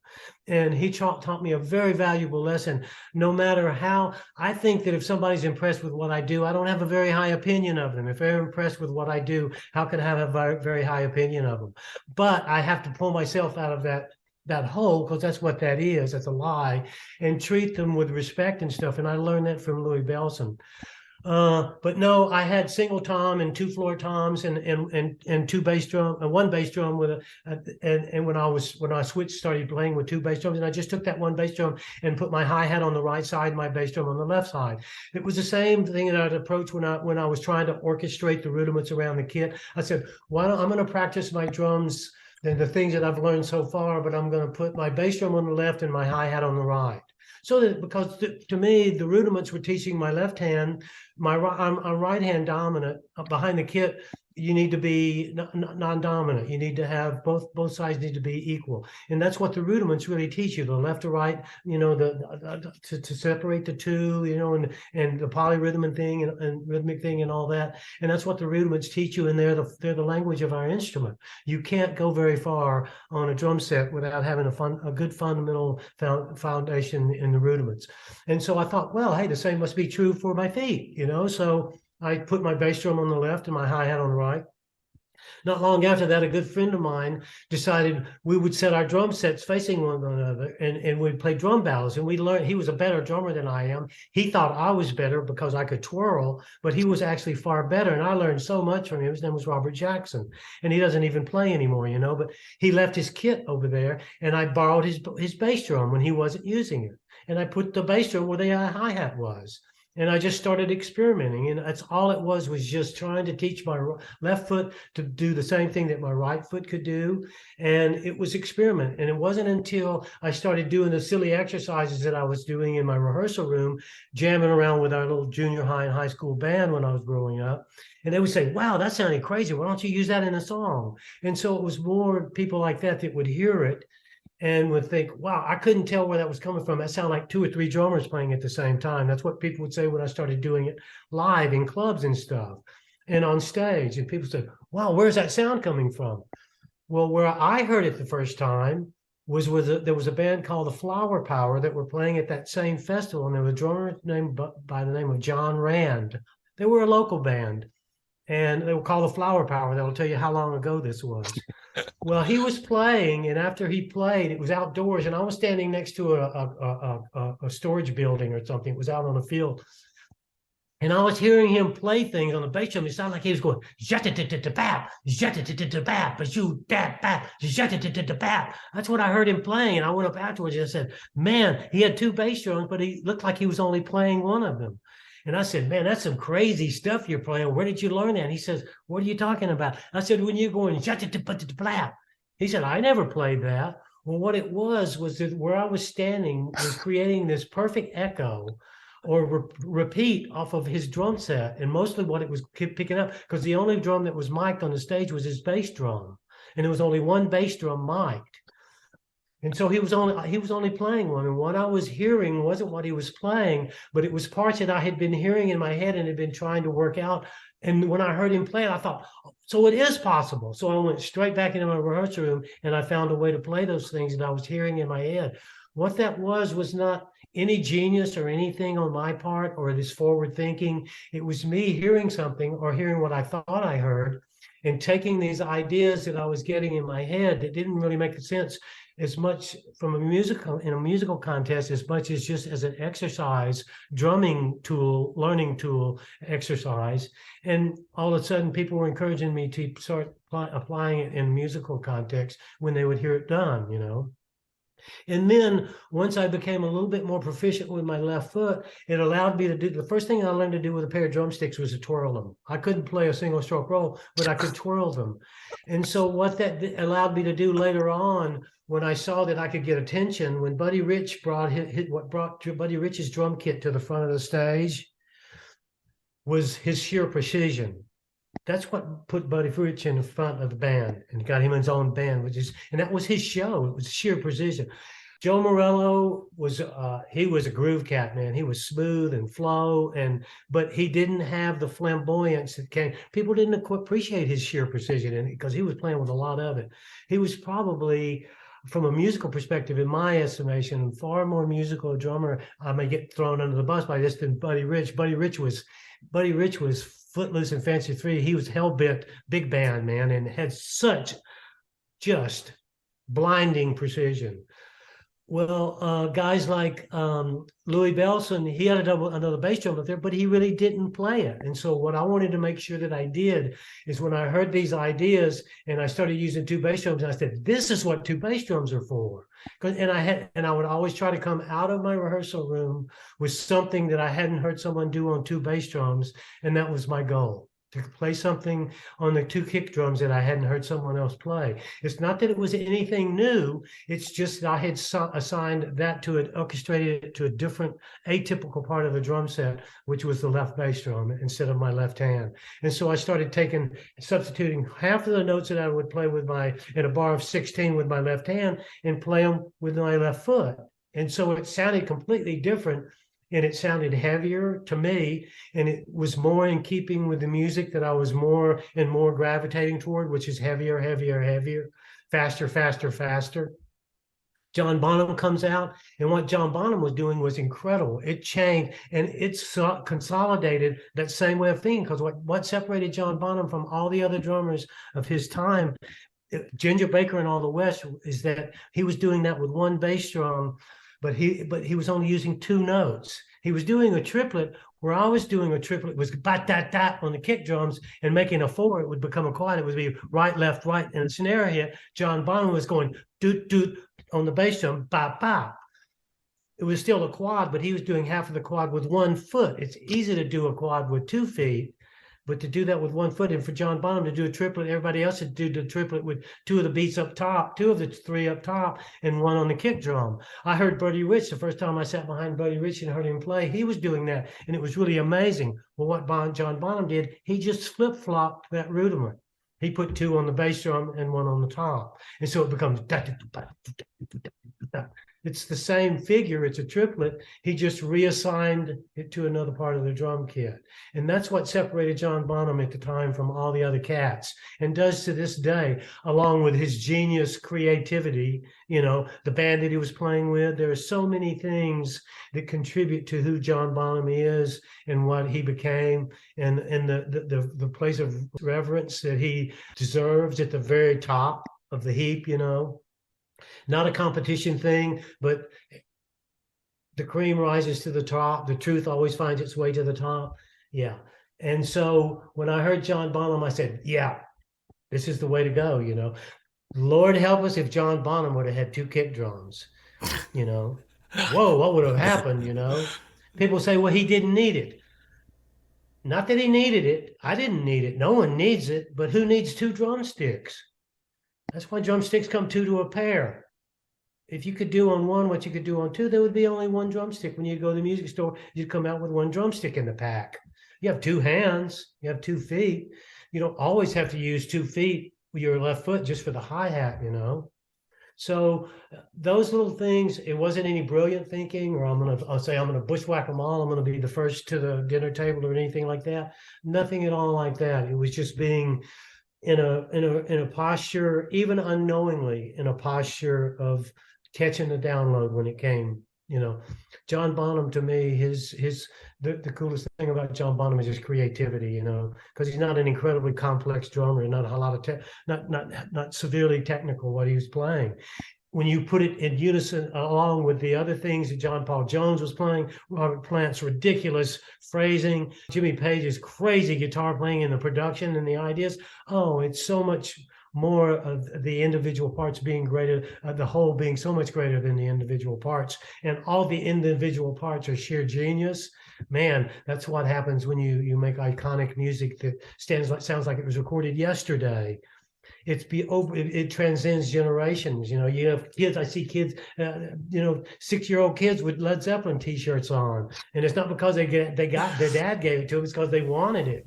A: And he taught me a very valuable lesson. No matter how, I think that if somebody's impressed with what I do, I don't have a very high opinion of them. If they're impressed with what I do, how can I have a very, very high opinion of them? But I have to pull myself out of that hole, because that's what that is. That's a lie, and treat them with respect and stuff. And I learned that from Louis Bellson. But no, I had single tom and two floor toms and two bass drum and one bass drum with and when I switched started playing with two bass drums, and I just took that one bass drum and put my hi-hat on the right side, my bass drum on the left side. It was the same thing that I'd approach when I was trying to orchestrate the rudiments around the kit. I said, why don't I'm going to practice my drums and the things that I've learned so far, but I'm going to put my bass drum on the left and my hi-hat on the right. So that because to me, the rudiments were teaching my left hand, I'm right hand dominant. Behind the kit, you need to be non-dominant. You need to have both sides need to be equal, and that's what the rudiments really teach you: the left to right. You know, to separate the two. You know, and the polyrhythm thing and rhythmic thing and all that. And that's what the rudiments teach you, and they're the language of our instrument. You can't go very far on a drum set without having a good fundamental foundation in the rudiments. And so I thought, well, hey, the same must be true for my feet. You know, so I put my bass drum on the left and my hi-hat on the right. Not long after that, a good friend of mine decided we would set our drum sets facing one another, and we'd play drum battles. And we learned he was a better drummer than I am. He thought I was better because I could twirl, but he was actually far better. And I learned so much from him. His name was Robert Jackson, and he doesn't even play anymore, you know, but he left his kit over there, and I borrowed his bass drum when he wasn't using it. And I put the bass drum where the hi-hat was. And I just started experimenting, and that's all it was just trying to teach my left foot to do the same thing that my right foot could do. And it was experiment. And it wasn't until I started doing the silly exercises that I was doing in my rehearsal room, jamming around with our little junior high and high school band when I was growing up. And they would say, wow, that sounded crazy. Why don't you use that in a song? And so it was more people like that would hear it and would think, wow, I couldn't tell where that was coming from. That sounded like two or three drummers playing at the same time. That's what people would say when I started doing it live in clubs and stuff and on stage. And people said, wow, where's that sound coming from? Well, where I heard it the first time was there was a band called the Flower Power that were playing at that same festival. And there was a drummer named by the name of John Rand. They were a local band. And they were called the Flower Power. That'll tell you how long ago this was. Well, he was playing, and after he played, it was outdoors, and I was standing next to a storage building or something. It was out on the field. And I was hearing him play things on the bass drum. It sounded like he was going, that's what I heard him playing. And I went up afterwards and I said, man, he had two bass drums, but he looked like he was only playing one of them. And I said, man, that's some crazy stuff you're playing. Where did you learn that? And he says, what are you talking about? I said, when you're going, he said, I never played that. Well, what it was that where I was standing was creating this perfect echo or repeat off of his drum set. And mostly what it was picking up, because the only drum that was mic'd on the stage was his bass drum. And there was only one bass drum mic'd. And so he was only playing one, and what I was hearing wasn't what he was playing, but it was parts that I had been hearing in my head and had been trying to work out. And when I heard him play it, I thought, so it is possible. So I went straight back into my rehearsal room, and I found a way to play those things that I was hearing in my head. What that was not any genius or anything on my part or this forward thinking. It was me hearing something or hearing what I thought I heard and taking these ideas that I was getting in my head that didn't really make sense as much from in a musical contest, as much as just as an exercise, drumming tool, learning tool exercise. And all of a sudden people were encouraging me to start applying it in a musical context when they would hear it done, you know. And then once I became a little bit more proficient with my left foot, it allowed me to do, the first thing I learned to do with a pair of drumsticks was to twirl them. I couldn't play a single stroke roll, but I could twirl them. And so what that allowed me to do later on, when I saw that I could get attention, when Buddy Rich brought Buddy Rich's drum kit to the front of the stage was his sheer precision. That's what put Buddy Rich in the front of the band and got him in his own band, and that was his show. It was sheer precision. Joe Morello was he was a groove cat, man. He was smooth and flow, but he didn't have the flamboyance that came. People didn't appreciate his sheer precision in it because he was playing with a lot of it. He was probably, from a musical perspective, in my estimation, far more musical a drummer. I may get thrown under the bus by this than Buddy Rich. Buddy Rich was Footloose and Fancy Free. He was hell-bent big band, man, and had such just blinding precision. Well, guys like Louis Bellson, he had another bass drum up there, but he really didn't play it. And so, what I wanted to make sure that I did is when I heard these ideas and I started using two bass drums, I said, "This is what two bass drums are for." And I would always try to come out of my rehearsal room with something that I hadn't heard someone do on two bass drums, and that was my goal. To play something on the two kick drums that I hadn't heard someone else play. It's not that it was anything new. It's just that I had assigned that to it, orchestrated it to a different atypical part of the drum set, which was the left bass drum instead of my left hand. And so I started substituting half of the notes that I would play in a bar of 16 with my left hand and play them with my left foot. And so it sounded completely different, and it sounded heavier to me, and it was more in keeping with the music that I was more and more gravitating toward, which is heavier, heavier, heavier, faster, faster, faster. John Bonham comes out, and what John Bonham was doing was incredible. It changed, and it's consolidated that same way of thinking, because what separated John Bonham from all the other drummers of his time, Ginger Baker and all the West, is that he was doing that with one bass drum, but he was only using two notes. He was doing a triplet where I was doing a triplet was bat dat dat on the kick drums and making a four. It would become a quad. It would be right, left, right, and a snare hit. John Bonham was going doot doot on the bass drum, ba ba. It was still a quad, but he was doing half of the quad with one foot. It's easy to do a quad with 2 feet, but to do that with one foot, and for John Bonham to do a triplet, everybody else would do the triplet with two of the beats up top, two of the three up top, and one on the kick drum. I heard Buddy Rich the first time I sat behind Buddy Rich and heard him play. He was doing that, and it was really amazing. Well, what John Bonham did, he just flip-flopped that rudiment. He put two on the bass drum and one on the top, and so it becomes it's the same figure. It's a triplet. He just reassigned it to another part of the drum kit. And that's what separated John Bonham at the time from all the other cats, and does to this day, along with his genius creativity, the band that he was playing with. There are so many things that contribute to who John Bonham is and what he became, and the place of reverence that he deserves at the very top of the heap, Not a competition thing, but the cream rises to the top. The truth always finds its way to the top. Yeah. And so when I heard John Bonham, I said, yeah, this is the way to go, Lord help us if John Bonham would have had two kick drums, Whoa, what would have happened, People say, well, he didn't need it. Not that he needed it. I didn't need it. No one needs it. But who needs two drumsticks? That's why drumsticks come two to a pair. If you could do on one what you could do on two, there would be only one drumstick. When you go to the music store, you'd come out with one drumstick in the pack. You have two hands, you have 2 feet. You don't always have to use 2 feet with your left foot just for the hi-hat, So those little things, it wasn't any brilliant thinking, or I'll say I'm gonna bushwhack them all. I'm gonna be the first to the dinner table or anything like that. Nothing at all like that. It was just being in a posture, even unknowingly, in a posture of catching the download when it came. John Bonham, to me, the coolest thing about John Bonham is his creativity. Because he's not an incredibly complex drummer, not a lot of not severely technical what he was playing. When you put it in unison along with the other things that John Paul Jones was playing, Robert Plant's ridiculous phrasing, Jimmy Page's crazy guitar playing, and the production and the ideas, it's so much more of the individual parts being greater, the whole being so much greater than the individual parts. And all the individual parts are sheer genius. Man, that's what happens when you make iconic music that sounds like it was recorded yesterday. It transcends generations. You have kids. I see kids, 6-year-old kids with Led Zeppelin T-shirts on, and it's not because they got their dad gave it to them. It's because they wanted it.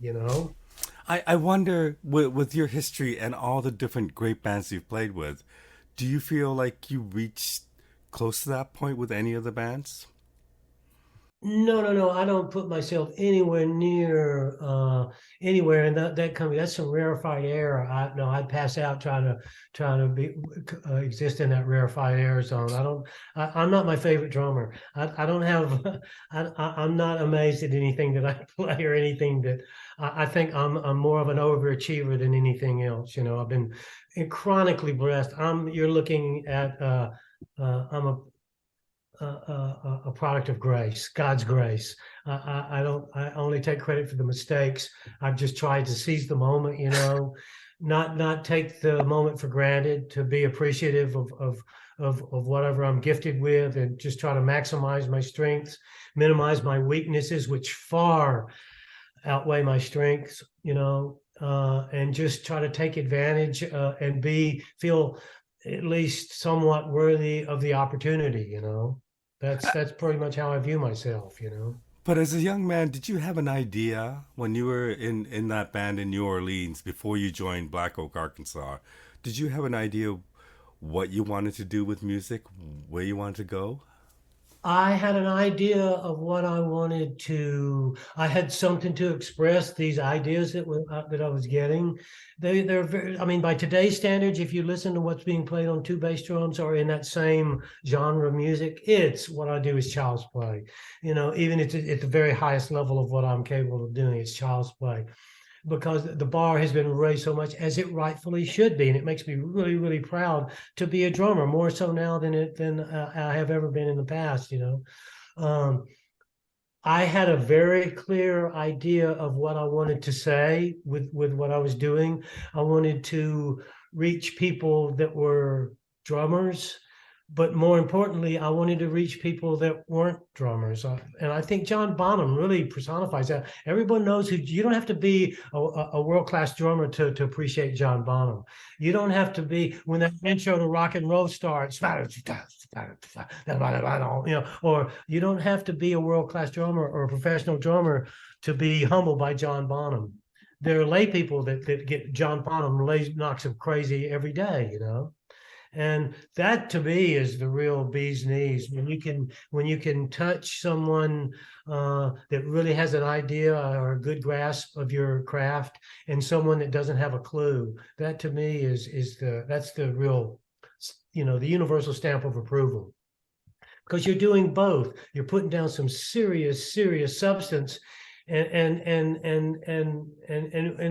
B: I wonder, with your history and all the different great bands you've played with, do you feel like you reached close to that point with any of the bands?
A: No. I don't put myself anywhere near anywhere in that company. That's some rarefied air. I'd pass out trying to be exist in that rarefied air zone. I'm not my favorite drummer. I don't have. I'm not amazed at anything that I play or anything that I think I'm more of an overachiever than anything else. I've been chronically blessed. You're looking at I'm a product of grace, God's grace. I only take credit for the mistakes. I've just tried to seize the moment, not take the moment for granted, to be appreciative of whatever I'm gifted with, and just try to maximize my strengths, minimize my weaknesses, which far outweigh my strengths, and just try to take advantage and feel at least somewhat worthy of the opportunity. That's pretty much how I view myself.
B: But as a young man, did you have an idea when you were in that band in New Orleans before you joined Black Oak, Arkansas? Did you have an idea what you wanted to do with music, where you wanted to go?
A: I had an idea of what I had something to express these ideas that I was getting. They're very, I mean, by today's standards, if you listen to what's being played on two bass drums or in that same genre of music, it's what I do is child's play. Even at the very highest level of what I'm capable of doing, it's child's play, because the bar has been raised so much, as it rightfully should be. And it makes me really, really proud to be a drummer, more so now than I have ever been in the past. I had a very clear idea of what I wanted to say with what I was doing. I wanted to reach people that were drummers, but more importantly, I wanted to reach people that weren't drummers. And I think John Bonham really personifies that. Everyone knows you don't have to be a world-class drummer to appreciate John Bonham. You don't have to be, when that intro to Rock and Roll starts, or you don't have to be a world-class drummer or a professional drummer to be humbled by John Bonham. There are lay people that get John Bonham knocks them crazy every day. And that to me is the real bee's knees, when you can touch someone that really has an idea or a good grasp of your craft, and someone that doesn't have a clue. That to me that's the real, the universal stamp of approval, because you're doing both. You're putting down some serious substance. And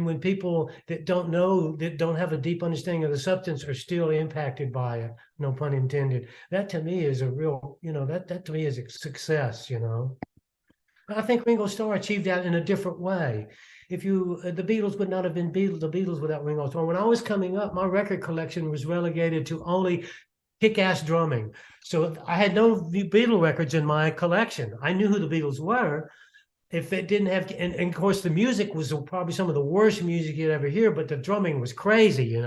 A: when people that don't have a deep understanding of the substance are still impacted by it, no pun intended, that to me is a real, that to me is a success. I think Ringo Starr achieved that in a different way. The Beatles would not have been the Beatles without Ringo Starr. When I was coming up, my record collection was relegated to only kick-ass drumming. So I had no Beatle records in my collection. I knew who the Beatles were. If it didn't have, and of course the music was probably some of the worst music you'd ever hear, but the drumming was crazy.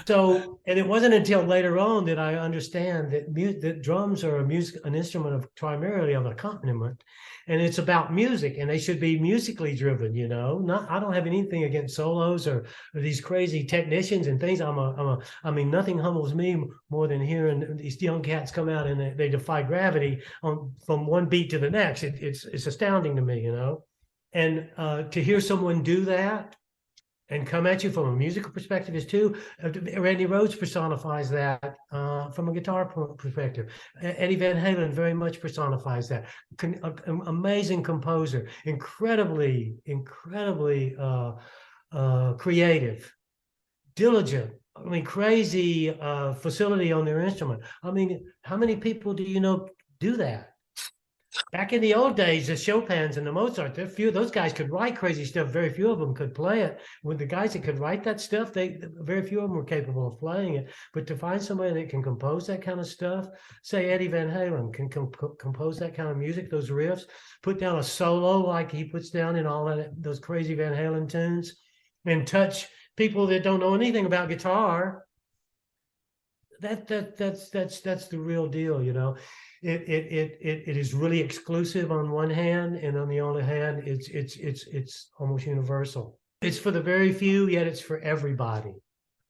A: So, and it wasn't until later on that I understand that drums are an instrument primarily of accompaniment, and it's about music, and they should be musically driven. I don't have anything against solos or these crazy technicians and things. I mean, nothing humbles me more than hearing these young cats come out and they defy gravity from one beat to the next. It's astounding to me. And to hear someone do that and come at you from a musical perspective is too. Randy Rhoads personifies that from a guitar perspective. Eddie Van Halen very much personifies that. Amazing composer, incredibly creative, diligent. I mean, crazy facility on their instrument. I mean, how many people do you know do that? Back in the old days, the Chopins and the Mozart, those guys could write crazy stuff. Very few of them could play it. With the guys that could write that stuff, very few of them were capable of playing it. But to find somebody that can compose that kind of stuff, say Eddie Van Halen can compose that kind of music, those riffs, put down a solo like he puts down in all those crazy Van Halen tunes, and touch people that don't know anything about guitar. That's the real deal. It is really exclusive on one hand, and on the other hand, it's almost universal. It's for the very few, yet it's for everybody.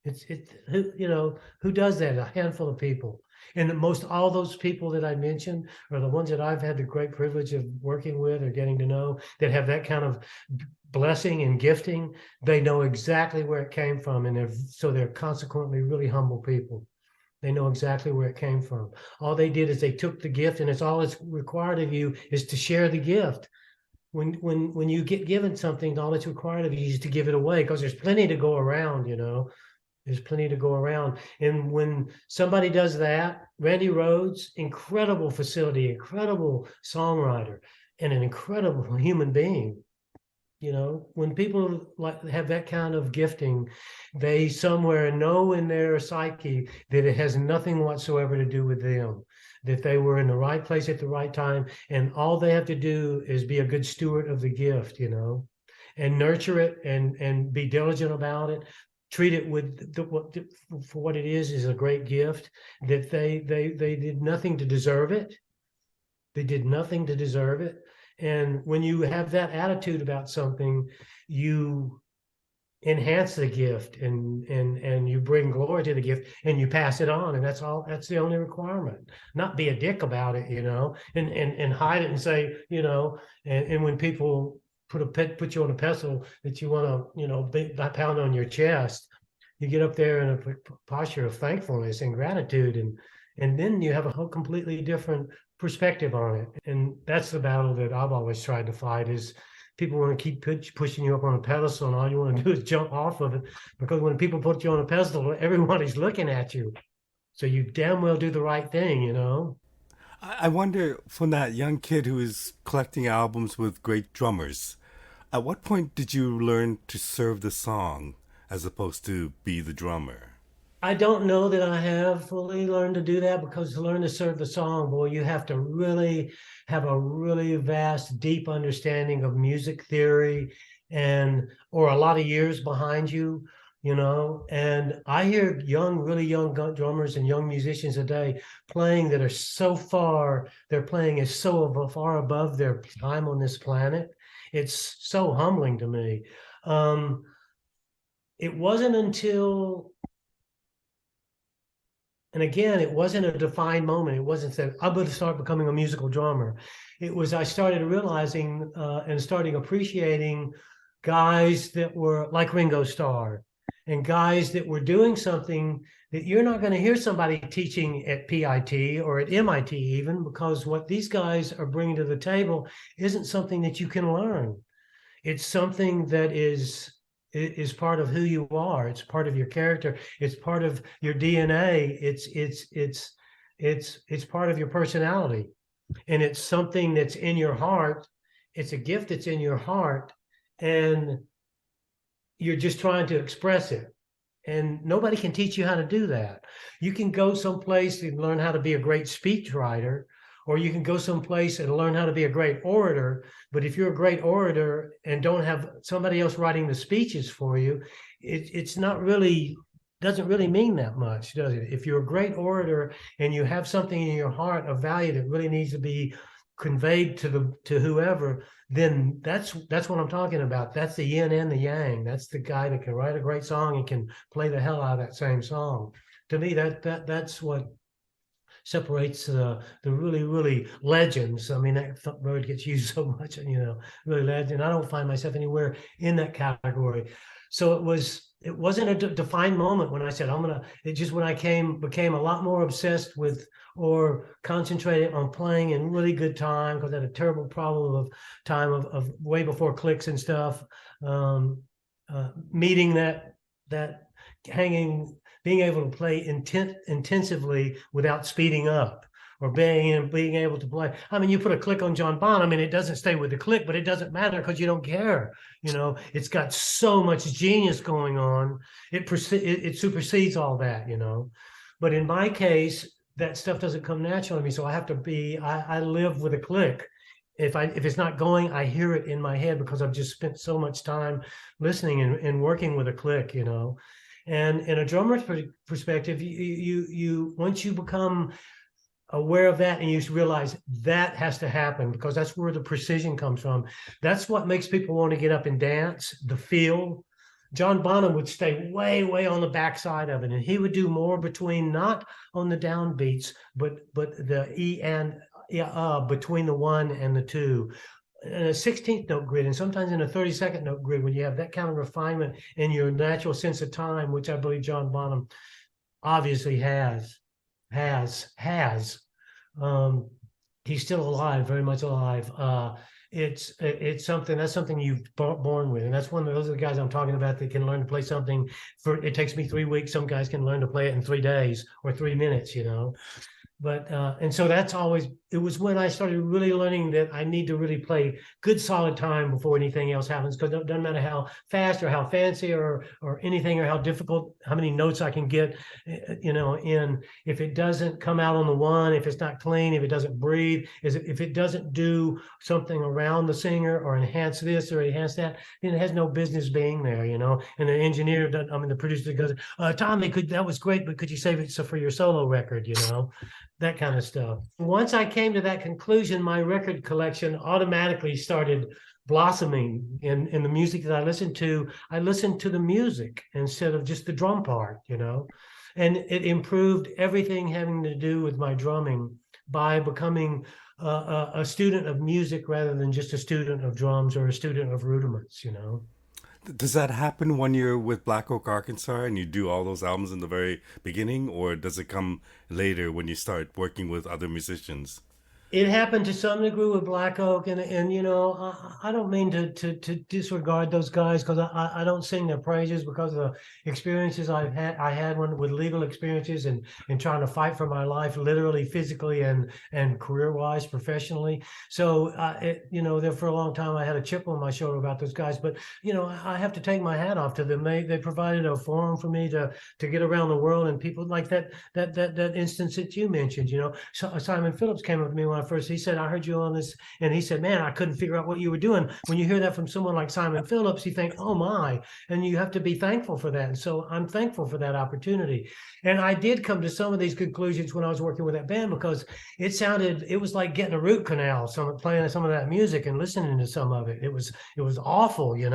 A: Who does that? A handful of people. And all those people that I mentioned are the ones that I've had the great privilege of working with or getting to know, that have that kind of blessing and gifting. They know exactly where it came from, and they're consequently really humble people. They know exactly where it came from. All they did is they took the gift, and all it's required of you is to share the gift. When you get given something, all that's required of you is to give it away, because there's plenty to go around. There's plenty to go around. And when somebody does that, Randy Rhoads, incredible facility, incredible songwriter, and an incredible human being. You know, when people like have that kind of gifting, they somewhere know in their psyche that it has nothing whatsoever to do with them, that they were in the right place at the right time, and all they have to do is be a good steward of the gift, you know, and nurture it and be diligent about it. Treat it with for what it is a great gift. That they did nothing to deserve it. They did nothing to deserve it. And when you have that attitude about something, you enhance the gift and you bring glory to the gift and you pass it on. And that's all, that's the only requirement. Not be a dick about it, you know, and hide it and say, you know, and when people put you on a pedestal that you want to, you know, pound on your chest, you get up there in a posture of thankfulness and gratitude, and then you have a whole completely different perspective on it. And that's the battle that I've always tried to fight, is people want to keep pushing you up on a pedestal, and all you want to do is jump off of it, because when people put you on a pedestal, everybody's looking at you. So you damn well do the right thing, you know?
B: I wonder, from that young kid who is collecting albums with great drummers, at what point did you learn to serve the song as opposed to be the drummer?
A: I don't know that I have fully learned to do that, because to learn to serve the song, boy, you have to really have a really vast, deep understanding of music theory, and or a lot of years behind you, you know. And I hear really young drummers and young musicians today playing that are so far, their playing is so far above their time on this planet. It's so humbling to me. It wasn't until, and again, it wasn't a defined moment. It wasn't that I'm going to start becoming a musical drummer. It was, I started realizing and starting appreciating guys that were like Ringo Starr, and guys that were doing something that you're not going to hear somebody teaching at PIT or at MIT even, because what these guys are bringing to the table isn't something that you can learn. It's something that is part of who you are. It's part of your character. It's part of your DNA. It's part of your personality, and it's something that's in your heart. It's a gift that's in your heart, and you're just trying to express it. And nobody can teach you how to do that. You can go someplace and learn how to be a great speech writer, or you can go someplace and learn how to be a great orator. But if you're a great orator and don't have somebody else writing the speeches for you, it's not really, doesn't really mean that much, does it? If you're a great orator and you have something in your heart of value that really needs to be conveyed to whoever, then that's what I'm talking about. That's the yin and the yang. That's the guy that can write a great song and can play the hell out of that same song. To me, that's what separates the really legends. I mean, that word gets used so much, you know, really legend. I don't find myself anywhere in that category. So it wasn't a defined moment when I said it just, when I became a lot more obsessed with or concentrated on playing in really good time, because I had a terrible problem of time of way before clicks and stuff, meeting that being able to play intensively without speeding up, or being able to play. I mean, you put a click on John Bonham and it doesn't stay with the click, but it doesn't matter because you don't care. You know, it's got so much genius going on. It supersedes all that, you know. But in my case, that stuff doesn't come natural to me. So I have to I live with a click. If it's not going, I hear it in my head, because I've just spent so much time listening and working with a click, you know. And in a drummer's perspective, you once you become aware of that and you realize that has to happen, because that's where the precision comes from. That's what makes people want to get up and dance, the feel. John Bonham would stay way on the backside of it, and he would do more between, not on the downbeats, but the E and between the 1 and the 2. In a 16th note grid, and sometimes in a 32nd note grid, when you have that kind of refinement in your natural sense of time, which I believe John Bonham obviously has. He's still alive, very much alive. it's something that's something you've born with, and that's one of those are the guys I'm talking about that can learn to play something for. It takes me 3 weeks. Some guys can learn to play it in 3 days or 3 minutes. But and so that's always it was when I started really learning that I need to really play good solid time before anything else happens, because it doesn't matter how fast or how fancy or anything or how difficult, how many notes I can get, in, if it doesn't come out on the one, if it's not clean, if it doesn't breathe, if it doesn't do something around the singer or enhance this or enhance that, then it has no business being there. And the engineer, the producer goes, Tom, that was great, but could you save it for your solo record, that kind of stuff. Once I came to that conclusion, my record collection automatically started blossoming in the music that I listened to. I listened to the music instead of just the drum part, and it improved everything having to do with my drumming by becoming a student of music rather than just a student of drums or a student of rudiments.
B: Does that happen when you're with Black Oak, Arkansas, and you do all those albums in the very beginning, or does it come later when you start working with other musicians?
A: It happened to some degree with Black Oak, and I don't mean to disregard those guys, because I don't sing their praises because of the experiences I had with legal experiences and trying to fight for my life, literally, physically, and career wise, professionally. So there for a long time I had a chip on my shoulder about those guys, but I have to take my hat off to them. They provided a forum for me to get around the world, and people like that instance that you mentioned. So Simon Phillips came up to me when first. He said, I heard you on this, and he said, man, I couldn't figure out what you were doing. When you hear that from someone like Simon Phillips, you think, oh my, and you have to be thankful for that. And so I'm thankful for that opportunity. And I did come to some of these conclusions when I was working with that band, because it was like getting a root canal, playing some of that music and listening to some of it. It was awful, and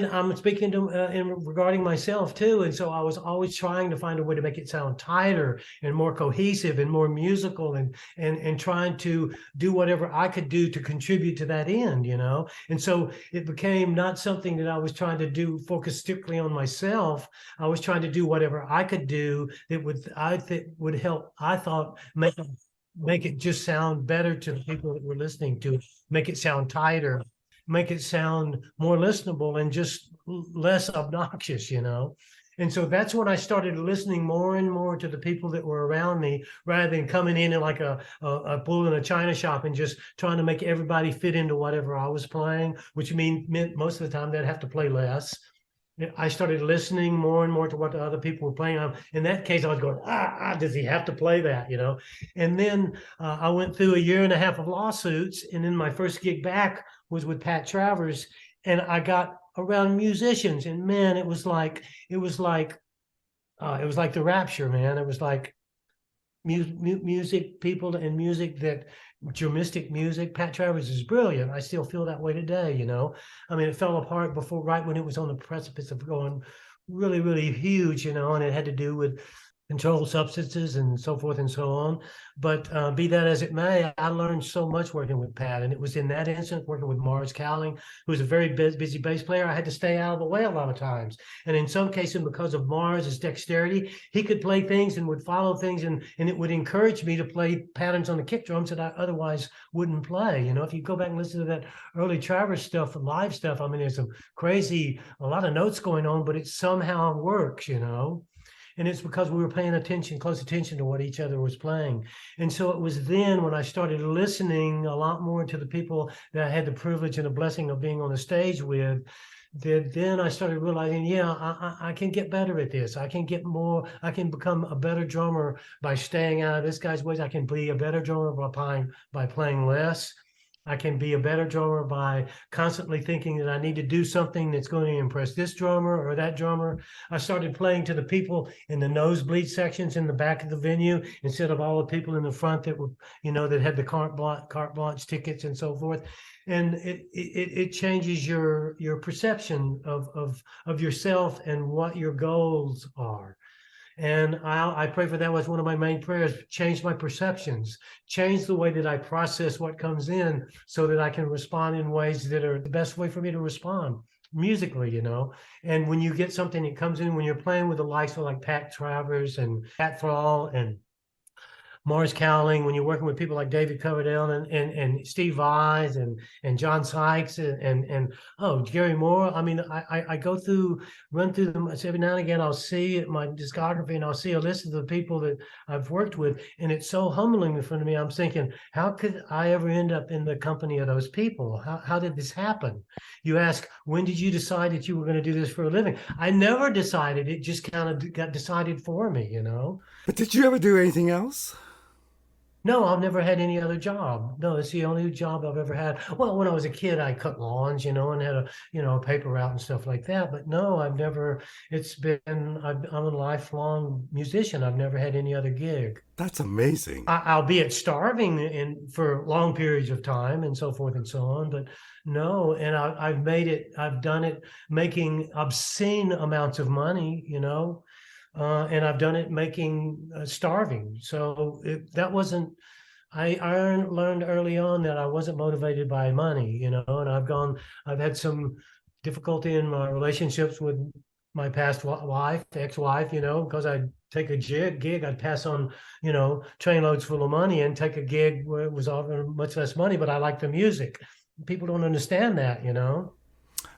A: I'm speaking to regarding myself too. And so I was always trying to find a way to make it sound tighter and more cohesive and more musical, and trying to do whatever I could do to contribute to that end, And so it became not something that I was trying to do, focus strictly on myself. I was trying to do whatever I could do that would help, I thought, make it just sound better to the people that were listening to it, make it sound tighter, make it sound more listenable and just less obnoxious, And so that's when I started listening more and more to the people that were around me, rather than coming in like a bull in a china shop and just trying to make everybody fit into whatever I was playing, which meant most of the time they'd have to play less. I started listening more and more to what the other people were playing. In that case, I was going, does he have to play that, And then I went through a year and a half of lawsuits, and then my first gig back was with Pat Travers, and I got around musicians, and man, it was like the rapture, man. It was like music people and music that drumistic music. Pat Travers is brilliant. I still feel that way today. It fell apart right when it was on the precipice of going really, really huge, and it had to do with controlled substances and so forth and so on. But be that as it may, I learned so much working with Pat. And it was in that instance, working with Mars Cowling, who was a very busy bass player, I had to stay out of the way a lot of times. And in some cases, because of Mars' dexterity, he could play things and would follow things, and it would encourage me to play patterns on the kick drums that I otherwise wouldn't play. If you go back and listen to that early Travers stuff, live stuff, there's some a lot of notes going on, but it somehow works, And it's because we were paying close attention to what each other was playing. And so it was then when I started listening a lot more to the people that I had the privilege and the blessing of being on the stage with, that then I started realizing, I can get better at this. I can become a better drummer by staying out of this guy's ways. I can be a better drummer by playing less. I can be a better drummer by constantly thinking that I need to do something that's going to impress this drummer or that drummer. I started playing to the people in the nosebleed sections in the back of the venue instead of all the people in the front that were, that had the carte blanche tickets and so forth. And it changes your perception of yourself and what your goals are. And I pray for that was one of my main prayers, change my perceptions, change the way that I process what comes in so that I can respond in ways that are the best way for me to respond musically, And when you get something that comes in, when you're playing with the likes of like Pat Travers and Pat Thrall and Morris Cowling, when you're working with people like David Coverdale and Steve Vai and John Sykes and oh, Gary Moore. I mean, I go through, run through them. So every now and again, I'll see my discography and I'll see a list of the people that I've worked with. And it's so humbling in front of me. I'm thinking, how could I ever end up in the company of those people? How did this happen? You ask, when did you decide that you were going to do this for a living? I never decided. It just kind of got decided for me, you know?
B: But did you ever do anything else?
A: No, I've never had any other job. No, it's the only job I've ever had. Well, when I was a kid, I cut lawns, you know, and had a paper route and stuff like that. But no, I've never, I'm a lifelong musician. I've never had any other gig.
B: That's amazing.
A: Albeit starving for long periods of time and so forth and so on. But no, and I've done it making obscene amounts of money, you know. And I've done it making starving. So that wasn't, I learned early on that I wasn't motivated by money, you know, and I've had some difficulty in my relationships with my past ex-wife, you know, because I'd take a gig, I'd pass on, you know, train loads full of money and take a gig where it was offering much less money, but I like the music. People don't understand that, you know.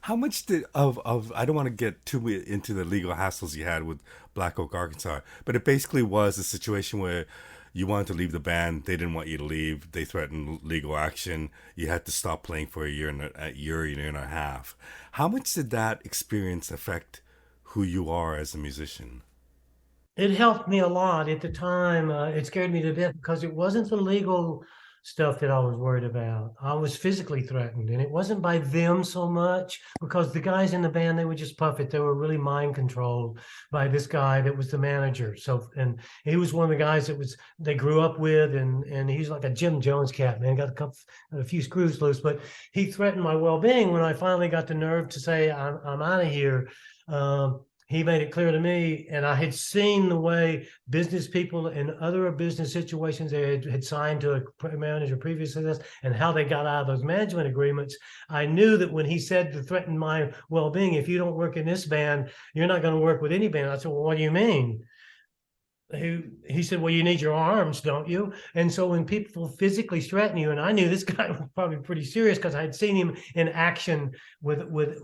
B: How much did of I don't want to get too into the legal hassles you had with Black Oak, Arkansas, but it basically was a situation where you wanted to leave the band, they didn't want you to leave, they threatened legal action, you had to stop playing for a year and a half. How much did that experience affect who you are as a musician?
A: It helped me a lot at the time. It scared me to death because it wasn't the legal stuff that I was worried about. I was physically threatened, and it wasn't by them so much because the guys in the band, they would just puff it. They were really mind controlled by this guy that was the manager. So, and he was one of the guys that they grew up with, and he's like a Jim Jones cat, man. Got a few screws loose, but he threatened my well-being when I finally got the nerve to say, I'm out of here. He made it clear to me, and I had seen the way business people in other business situations they had signed to a manager previous to this and how they got out of those management agreements. I knew that when he said to threaten my well-being, if you don't work in this band, you're not going to work with any band. I said, well, what do you mean? He said, well, you need your arms, don't you? And so when people physically threaten you, and I knew this guy was probably pretty serious because I'd seen him in action with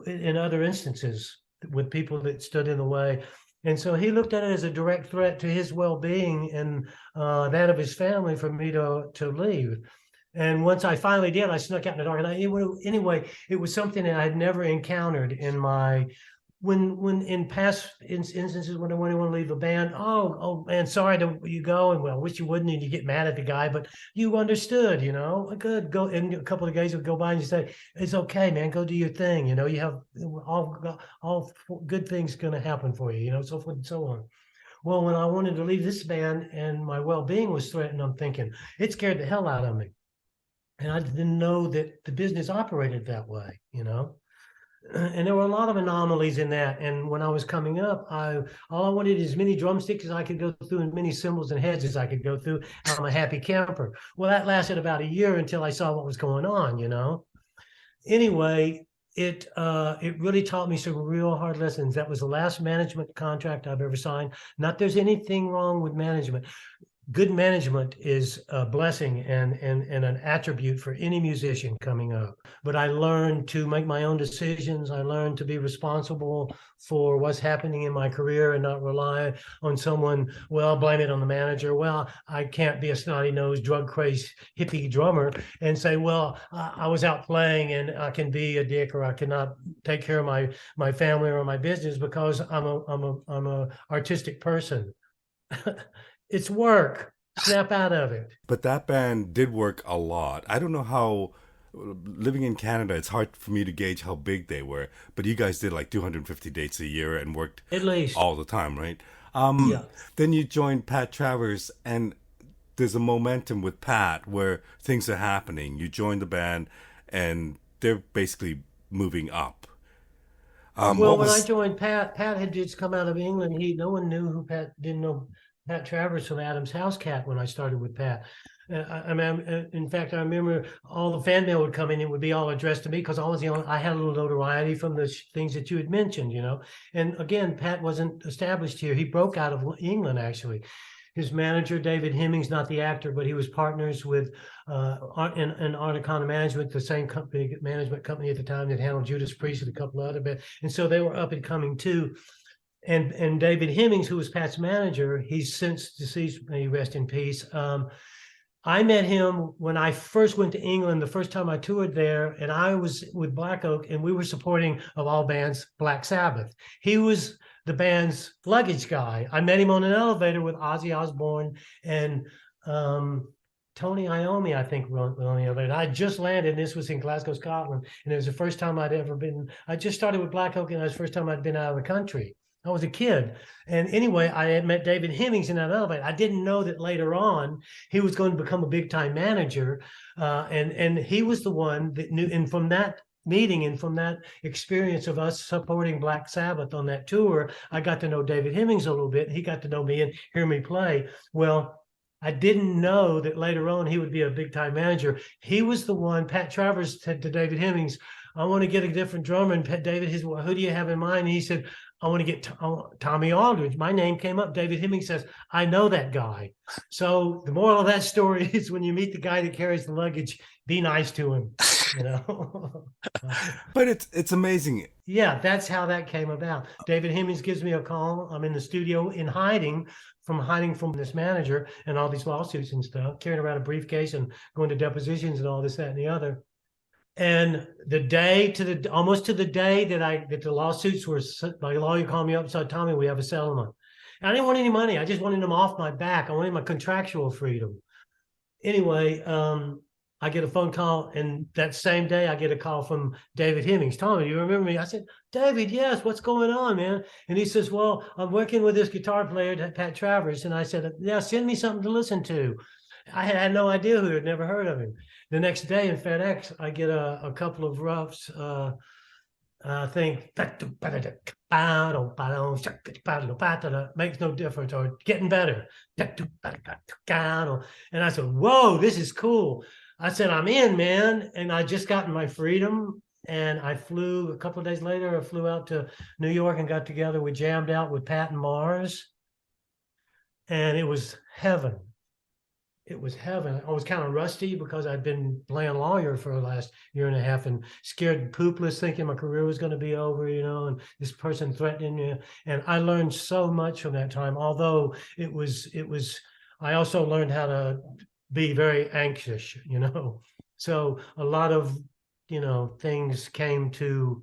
A: in other instances with people that stood in the way. And so he looked at it as a direct threat to his well-being and that of his family for me to leave. And once I finally did, I snuck out in the dark. And anyway, it was something that I had never encountered in my when in past instances when I want to leave a band. Oh man, sorry to you go, and well, I wish you wouldn't, and you get mad at the guy, but you understood, you know. Good, go. And a couple of days would go by, and you say, "It's okay, man. Go do your thing." You know, you have all good things going to happen for you. You know, so forth and so on. Well, when I wanted to leave this band and my well-being was threatened, I'm thinking it scared the hell out of me, and I didn't know that the business operated that way. You know. And there were a lot of anomalies in that. And when I was coming up, all I wanted as many drumsticks as I could go through and many cymbals and heads as I could go through. I'm a happy camper. Well, that lasted about a year until I saw what was going on, you know. Anyway, it really taught me some real hard lessons. That was the last management contract I've ever signed. Not there's anything wrong with management. Good management is a blessing and an attribute for any musician coming up. But I learned to make my own decisions. I learned to be responsible for what's happening in my career and not rely on someone, well, blame it on the manager. Well, I can't be a snotty-nosed, drug-crazed hippie drummer and say, well, I was out playing and I can be a dick or I cannot take care of my family or my business because I'm a artistic person. It's work. Snap out of it.
B: But that band did work a lot. I don't know how, living in Canada, it's hard for me to gauge how big they were. But you guys did like 250 dates a year and worked
A: at least
B: all the time, right?
A: Yeah.
B: Then you joined Pat Travers, and there's a momentum with Pat where things are happening. You joined the band, and they're basically moving up.
A: Well, when I joined Pat had just come out of England. No one knew who didn't know Pat Travers from Adam's House Cat when I started with Pat. In fact, I remember all the fan mail would come in and it would be all addressed to me because I had a little notoriety from the things that you had mentioned, you know. And again, Pat wasn't established here. He broke out of England, actually. his manager, David Hemmings, not the actor, but he was partners with in Articana Management, the same company, management company at the time that handled Judas Priest and a couple of other bands. And so they were up and coming too. And David Hemmings, who was Pat's manager, he's since deceased, may he rest in peace. I met him when I first went to England, the first time I toured there, and I was with Black Oak, and we were supporting, of all bands, Black Sabbath. He was the band's luggage guy. I met him on an elevator with Ozzy Osbourne and Tony Iommi, I think, were on the elevator. I just landed, and this was in Glasgow, Scotland, and it was the first time I'd ever been. I just started with Black Oak, and it was the first time I'd been out of the country. I was a kid. And anyway, I had met David Hemmings in that elevator. I didn't know that later on he was going to become a big time manager. And he was the one that knew. And from that meeting and from that experience of us supporting Black Sabbath on that tour, I got to know David Hemmings a little bit. He got to know me and hear me play. Well, I didn't know that later on he would be a big time manager. He was the one. Pat Travers said to David Hemmings, I want to get a different drummer. And David, who do you have in mind? And he said, I want to get Tommy Aldridge. My name came up. David Hemmings says, I know that guy. So the moral of that story is when you meet the guy that carries the luggage, be nice to him, you know.
B: But it's amazing.
A: Yeah, that's how that came about. David Hemmings gives me a call. I'm in the studio hiding from this manager and all these lawsuits and stuff, carrying around a briefcase and going to depositions and all this, that, and the other. And almost to the day that the lawsuits were, my lawyer called me up and said, Tommy, we have a settlement. And I didn't want any money. I just wanted them off my back. I wanted my contractual freedom. Anyway, I get a phone call, and that same day I get a call from David Hemmings. Tommy, do you remember me? I said, David, yes, what's going on, man? And he says, well, I'm working with this guitar player, Pat Travers. And I said, yeah, send me something to listen to. I had no idea who had never heard of him. The next day in FedEx, I get a couple of roughs. Thing makes no difference, or getting better. And I said, whoa, this is cool. I said, I'm in, man. And I just gotten my freedom. And I flew a couple of days later. I flew out to New York and got together. We jammed out with Pat and Mars. And it was heaven. It was heaven. I was kind of rusty because I'd been playing lawyer for the last year and a half and scared poopless, thinking my career was going to be over, you know, and this person threatening you. And I learned so much from that time, although I also learned how to be very anxious, you know. So a lot of, you know, things came to,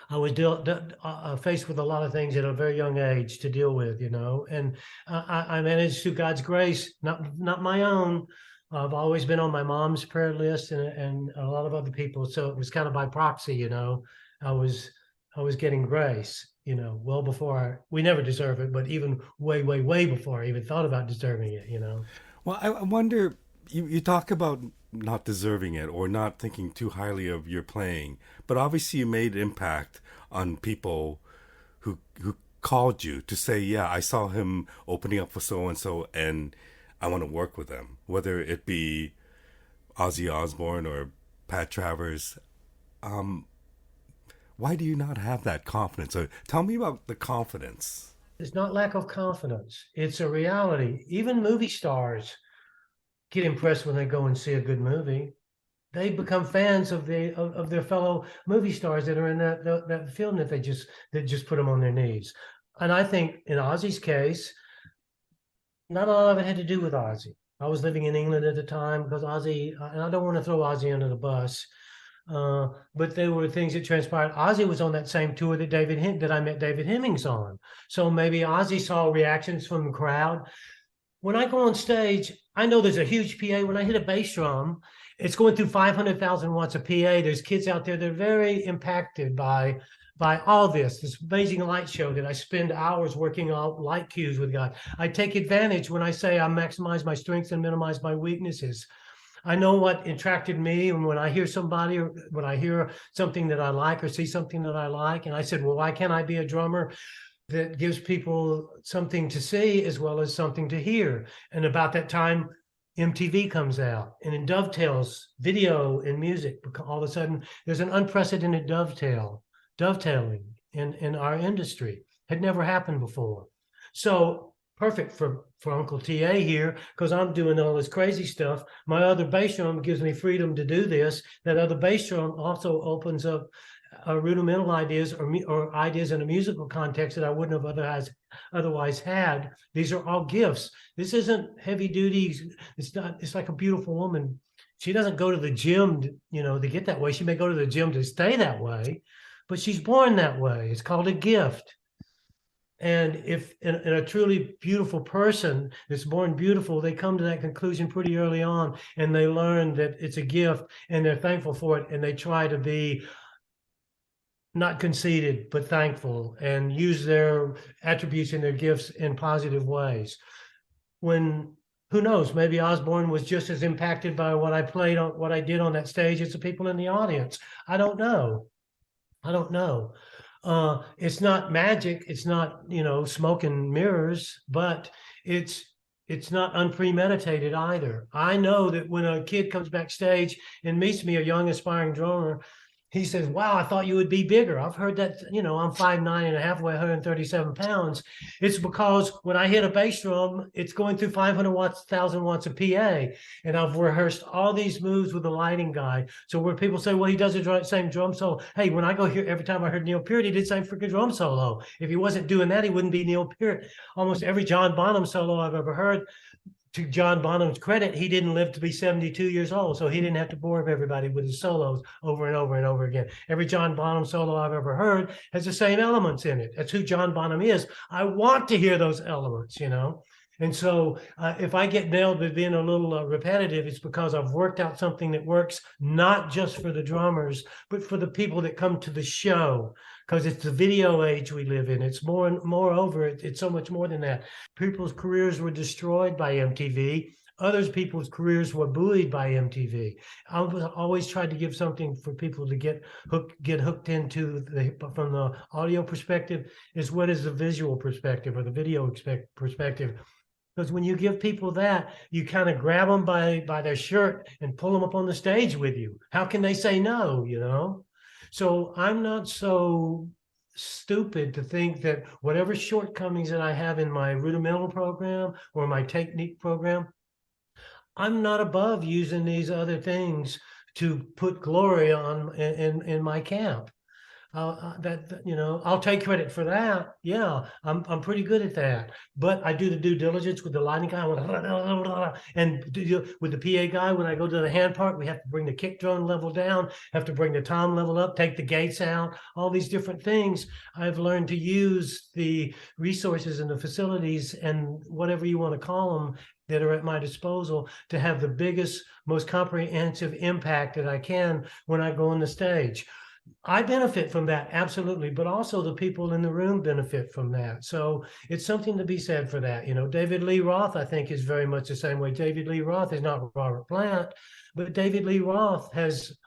A: I was faced with a lot of things at a very young age to deal with, you know, and I managed through God's grace, not my own. I've always been on my mom's prayer list and a lot of other people. So it was kind of by proxy, you know. I was getting grace, you know, well before we never deserve it, but even way, way, way before I even thought about deserving it, you know.
B: Well, I wonder, you talk about not deserving it or not thinking too highly of your playing, but obviously you made impact on people who called you to say, yeah, I saw him opening up for so-and-so and I want to work with them, whether it be Ozzy Osbourne or Pat Travers. Why do you not have that confidence? So tell me about the confidence.
A: It's not lack of confidence. It's a reality. Even movie stars get impressed when they go and see a good movie. They become fans of their fellow movie stars that are in that film that just put them on their knees. And I think in Ozzy's case, not a lot of it had to do with Ozzy. I was living in England at the time because Ozzy, and I don't want to throw Ozzy under the bus, but there were things that transpired. Ozzy was on that same tour that I met David Hemmings on. So maybe Ozzy saw reactions from the crowd. When I go on stage, I know there's a huge PA. When I hit a bass drum, it's going through 500,000 watts of PA. There's kids out there that are very impacted by all this amazing light show that I spend hours working on light cues with God. I take advantage when I say I maximize my strengths and minimize my weaknesses. I know what attracted me, and when I hear somebody or when I hear something that I like or see something that I like, and I said, well, why can't I be a drummer that gives people something to see as well as something to hear? And about that time, MTV comes out, and it dovetails video and music. Because all of a sudden, there's an unprecedented dovetailing in our industry. Had never happened before. So perfect for Uncle TA here, because I'm doing all this crazy stuff. My other bass drum gives me freedom to do this. That other bass drum also opens up rudimental ideas or ideas in a musical context that I wouldn't have otherwise had. These are all gifts. This isn't heavy duty. It's like a beautiful woman. She doesn't go to the gym to get that way. She may go to the gym to stay that way, but she's born that way. It's called a gift. And if in a truly beautiful person that's born beautiful, they come to that conclusion pretty early on, and they learn that it's a gift and they're thankful for it, and they try to be not conceited, but thankful, and use their attributes and their gifts in positive ways. When, who knows, maybe Osbourne was just as impacted by what I did on that stage as the people in the audience. I don't know. It's not magic. It's not, smoke and mirrors, but it's not unpremeditated either. I know that when a kid comes backstage and meets me, a young aspiring drummer, he says, wow, I thought you would be bigger. I've heard that, I'm 5'9.5", weigh 137 pounds. It's because when I hit a bass drum, it's going through 500 watts, 1,000 watts of PA. And I've rehearsed all these moves with the lighting guy. So where people say, well, he does the same drum solo. Hey, when I go here, every time I heard Neil Peart, he did the same freaking drum solo. If he wasn't doing that, he wouldn't be Neil Peart. Almost every John Bonham solo I've ever heard, to John Bonham's credit, he didn't live to be 72 years old, so he didn't have to bore everybody with his solos over and over and over again. Every John Bonham solo I've ever heard has the same elements in it. That's who John Bonham is. I want to hear those elements, And so if I get nailed with being a little repetitive, it's because I've worked out something that works not just for the drummers, but for the people that come to the show, because it's the video age we live in. It's moreover, it's so much more than that. People's careers were destroyed by MTV. Others people's careers were buoyed by MTV. I always tried to give something for people to get hooked into from the audio perspective, as well as the visual perspective or the video perspective. Because when you give people that, you kind of grab them by their shirt and pull them up on the stage with you. How can they say no, So I'm not so stupid to think that whatever shortcomings that I have in my rudimental program or my technique program, I'm not above using these other things to put glory on in my camp. I'll take credit for that. Yeah, I'm pretty good at that. But I do the due diligence with the lighting guy, and with the PA guy. When I go to the hand part, we have to bring the kick drum level down, have to bring the tom level up, take the gates out, all these different things. I've learned to use the resources and the facilities and whatever you want to call them that are at my disposal to have the biggest, most comprehensive impact that I can when I go on the stage. I benefit from that, absolutely, but also the people in the room benefit from that. So it's something to be said for that. David Lee Roth, I think, is very much the same way. David Lee Roth is not Robert Plant, but David Lee Roth has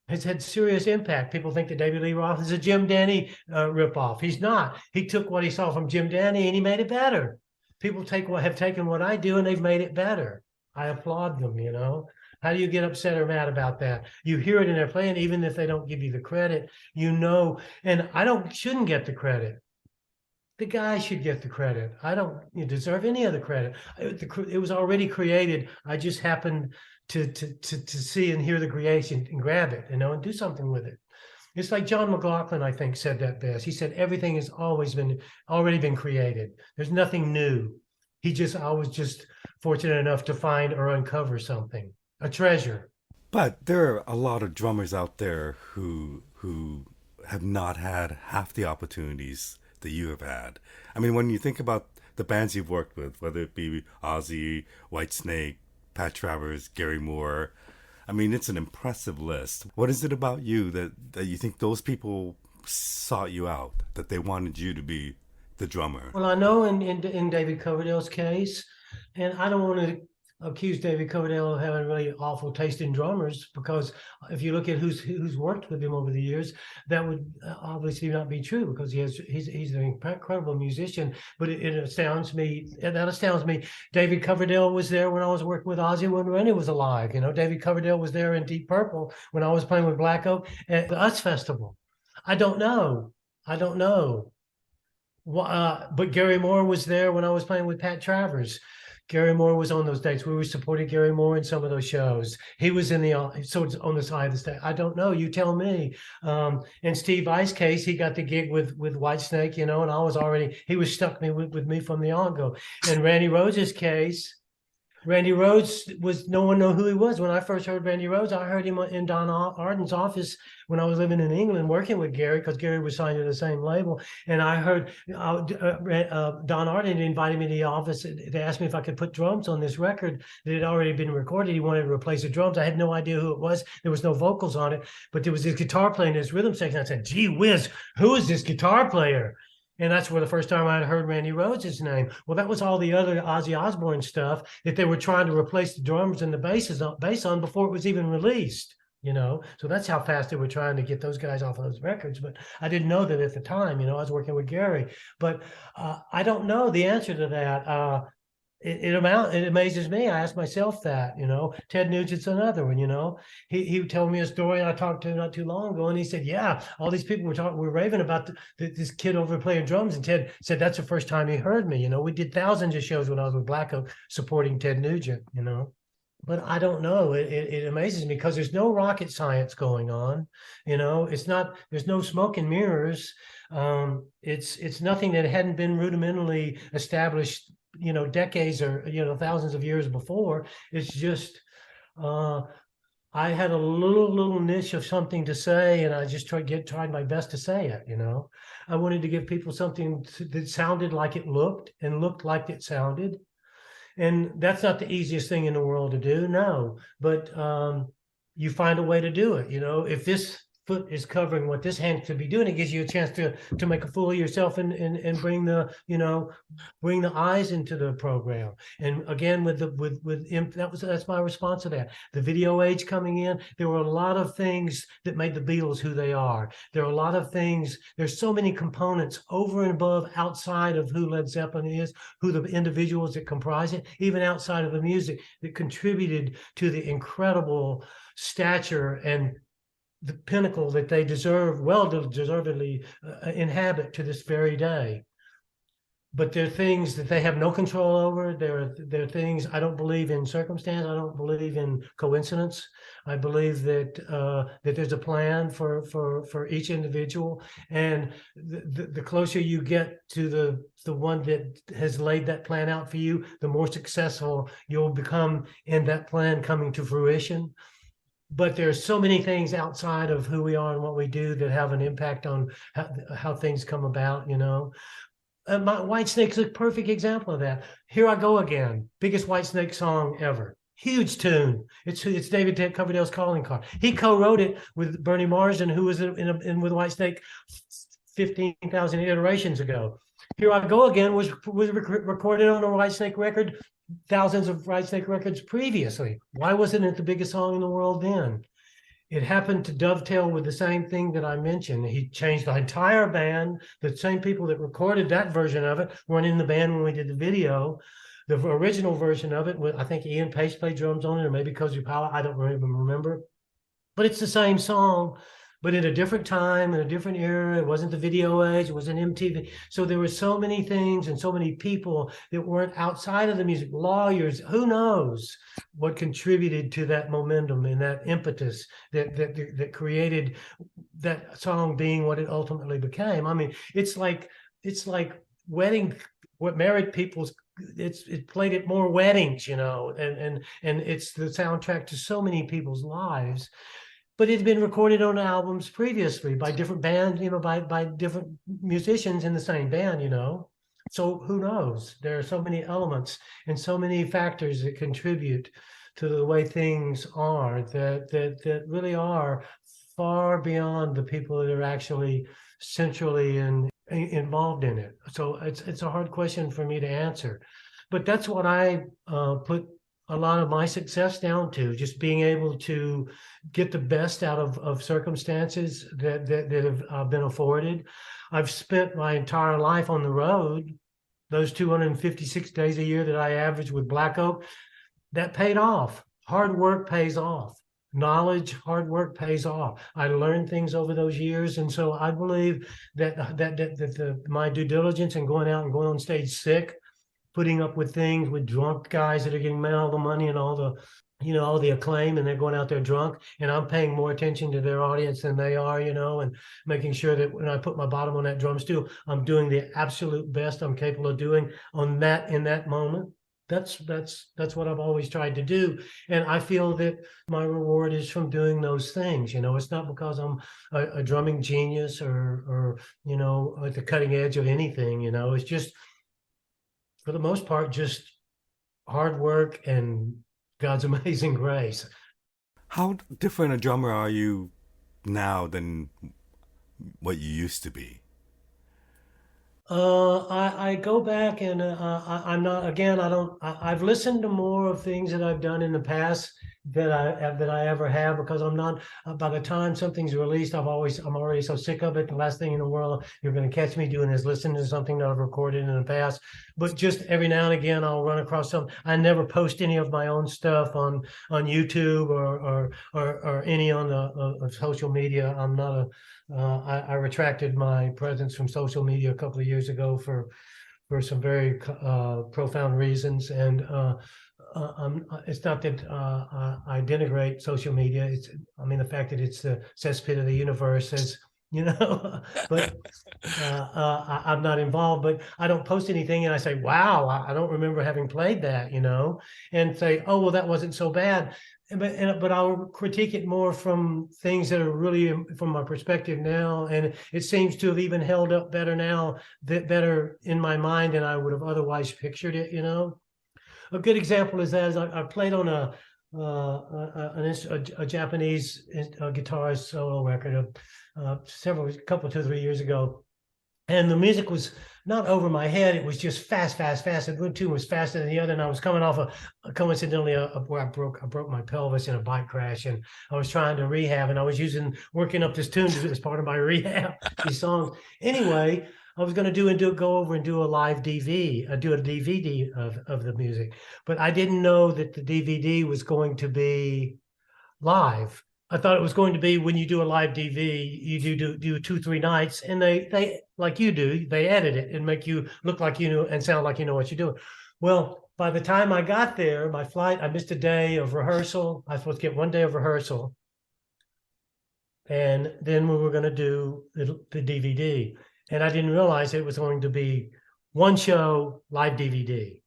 A: had serious impact. People think that David Lee Roth is a Jim Danny ripoff. He's not. He took what he saw from Jim Danny and he made it better. People have taken what I do and they've made it better. I applaud them, How do you get upset or mad about that? You hear it in their playing, even if they don't give you the credit, and I shouldn't get the credit. The guy should get the credit. I don't deserve any of the credit. It was already created. I just happened to see and hear the creation and grab it, and do something with it. It's like John McLaughlin, I think, said that best. He said, everything has already been created. There's nothing new. I was just fortunate enough to find or uncover something. A treasure.
B: But there are a lot of drummers out there who have not had half the opportunities that you have had. I mean, when you think about the bands you've worked with, whether it be Ozzy, Whitesnake, Pat Travers, Gary Moore, I mean, it's an impressive list. What is it about you that you think those people sought you out, that they wanted you to be the drummer?
A: Well, I know in David Coverdale's case, and I don't want to accuse David Coverdale of having really awful taste in drummers, because if you look at who's worked with him over the years, that would obviously not be true, because he's an incredible musician. But it astounds me. David Coverdale was there when I was working with Ozzy when Rennie was alive. David Coverdale was there in Deep Purple when I was playing with Black Oak at the US Festival. I don't know. But Gary Moore was there when I was playing with Pat Travers. Gary Moore was on those dates. We were supporting Gary Moore in some of those shows. He was in the so it's on the side of the stage. I don't know. You tell me. In Steve Vai's case, he got the gig with Whitesnake, you know, and I was already he was stuck with me from the on go. In Randy Rhoads' case, Randy Rhoads was no one knew who he was. When I first heard Randy Rhoads, I heard him in Don Arden's office when I was living in England working with Gary because Gary was signed to the same label. And I heard Don Arden invited me to the office. They asked me if I could put drums on this record that had already been recorded. He wanted to replace the drums. I had no idea who it was. There was no vocals on it, but there was this guitar player in this rhythm section. I said, gee whiz, who is this guitar player? And that's where the first time I had heard Randy Rhoads' name. Well, that was all the other Ozzy Osbourne stuff that they were trying to replace the drums and the bass on before it was even released, you know? So that's how fast they were trying to get those guys off of those records. But I didn't know that at the time, you know, I was working with Gary. But I don't know the answer to that. It amazes me. I ask myself that, you know. Ted Nugent's another one, you know. He told me a story I talked to him not too long ago, and he said, yeah, all these people were raving about this kid over playing drums, and Ted said that's the first time he heard me, you know. We did thousands of shows when I was with Black Oak supporting Ted Nugent, you know. But I don't know. It amazes me because there's no rocket science going on, you know. There's no smoke and mirrors. It's nothing that hadn't been rudimentally established, you know, decades or, you know, thousands of years before. It's just I had a little niche of something to say, and I just tried my best to say it, you know. I wanted to give people something that sounded like it looked and looked like it sounded. And that's not the easiest thing in the world to do, no, but you find a way to do it, you know. If this foot is covering what this hand could be doing, it gives you a chance to make a fool of yourself and bring the, you know, bring the eyes into the program. And again, that's my response to that. The video age coming in, there were a lot of things that made the Beatles who they are. There are a lot of things, there's so many components over and above, outside of who Led Zeppelin is, who the individuals that comprise it, even outside of the music, that contributed to the incredible stature and the pinnacle that they deservedly inhabit to this very day. But there are things that they have no control over. There are things. I don't believe in circumstance. I don't believe in coincidence. I believe that that there's a plan for each individual, and the closer you get to the one that has laid that plan out for you, the more successful you'll become in that plan coming to fruition. But there's so many things outside of who we are and what we do that have an impact on how things come about, you know. Whitesnake's a perfect example of that. Here I Go Again, biggest Whitesnake song ever. Huge tune. It's David Coverdale's calling card. He co-wrote it with Bernie Marsden, who was in with Whitesnake 15,000 iterations ago. Here I Go Again was recorded on a Whitesnake record, thousands of Whitesnake records previously. Why wasn't it the biggest song in the world then? It happened to dovetail with the same thing that I mentioned. He changed the entire band. The same people that recorded that version of it weren't in the band when we did the video. The original version of it, I think Ian Pace played drums on it, or maybe Cozy Powell, I don't even remember. But it's the same song, but in a different time, in a different era. It wasn't the video age, it wasn't MTV. So there were so many things and so many people that weren't outside of the music, lawyers, who knows what contributed to that momentum and that impetus that created that song being what it ultimately became. I mean, it's like what married people's, it played at more weddings, you know, and it's the soundtrack to so many people's lives. But it had been recorded on albums previously by different bands, you know, by different musicians in the same band, you know. So who knows? There are so many elements and so many factors that contribute to the way things are that really are far beyond the people that are actually centrally involved in it. So it's a hard question for me to answer. But that's what I put a lot of my success down to, just being able to get the best out of circumstances that have been afforded. I've spent my entire life on the road, those 256 days a year that I averaged with Black Oak. That paid off. Hard work pays off. knowledge, hard work pays off. I learned things over those years, and so I believe that my due diligence and going out and going on stage sick, putting up with things with drunk guys that are getting all the money and all the all the acclaim, and they're going out there drunk, and I'm paying more attention to their audience than they are, and making sure that when I put my bottom on that drum stool, I'm doing the absolute best I'm capable of doing on that in that moment. That's what I've always tried to do, and I feel that my reward is from doing those things. It's not because I'm a drumming genius or at the cutting edge of anything. It's just, for the most part, just hard work and God's amazing grace.
B: How different a drummer are you now than what you used to be?
A: I go back and I'm not, again, I don't, I've listened to more of things that I've done in the past that I ever have, because I'm not, by the time something's released, I'm already so sick of it. The last thing in the world you're going to catch me doing is listening to something that I've recorded in the past. But just every now and again, I'll run across something. I never post any of my own stuff on YouTube or any on the social media. I'm not a I retracted my presence from social media a couple of years ago for some very profound reasons, and it's not that I denigrate social media. The fact that it's the cesspit of the universe is, but I'm not involved. But I don't post anything, and I say, "Wow, I don't remember having played that," and say, "Oh, well, that wasn't so bad." But I'll critique it more from things that are really from my perspective now, and it seems to have even held up better now, better in my mind than I would have otherwise pictured it. A good example is that I played on a Japanese guitarist solo record a couple 2-3 years ago, and the music was not over my head. It was just fast. And one tune was faster than the other. And I was coming off coincidentally where I broke my pelvis in a bike crash, and I was trying to rehab, and I was working up this tune as part of my rehab, these songs. Anyway, I was going to go over and do a live do a DVD of the music, but I didn't know that the DVD was going to be live. I thought it was going to be, when you do a live DV, you do 2-3 nights, and they like you do, they edit it and make you look like you know and sound like you know what you're doing. Well, by the time I got there, my flight, I missed a day of rehearsal. I was supposed to get 1 day of rehearsal, and then we were going to do the DVD, and I didn't realize it was going to be one show, live DVD.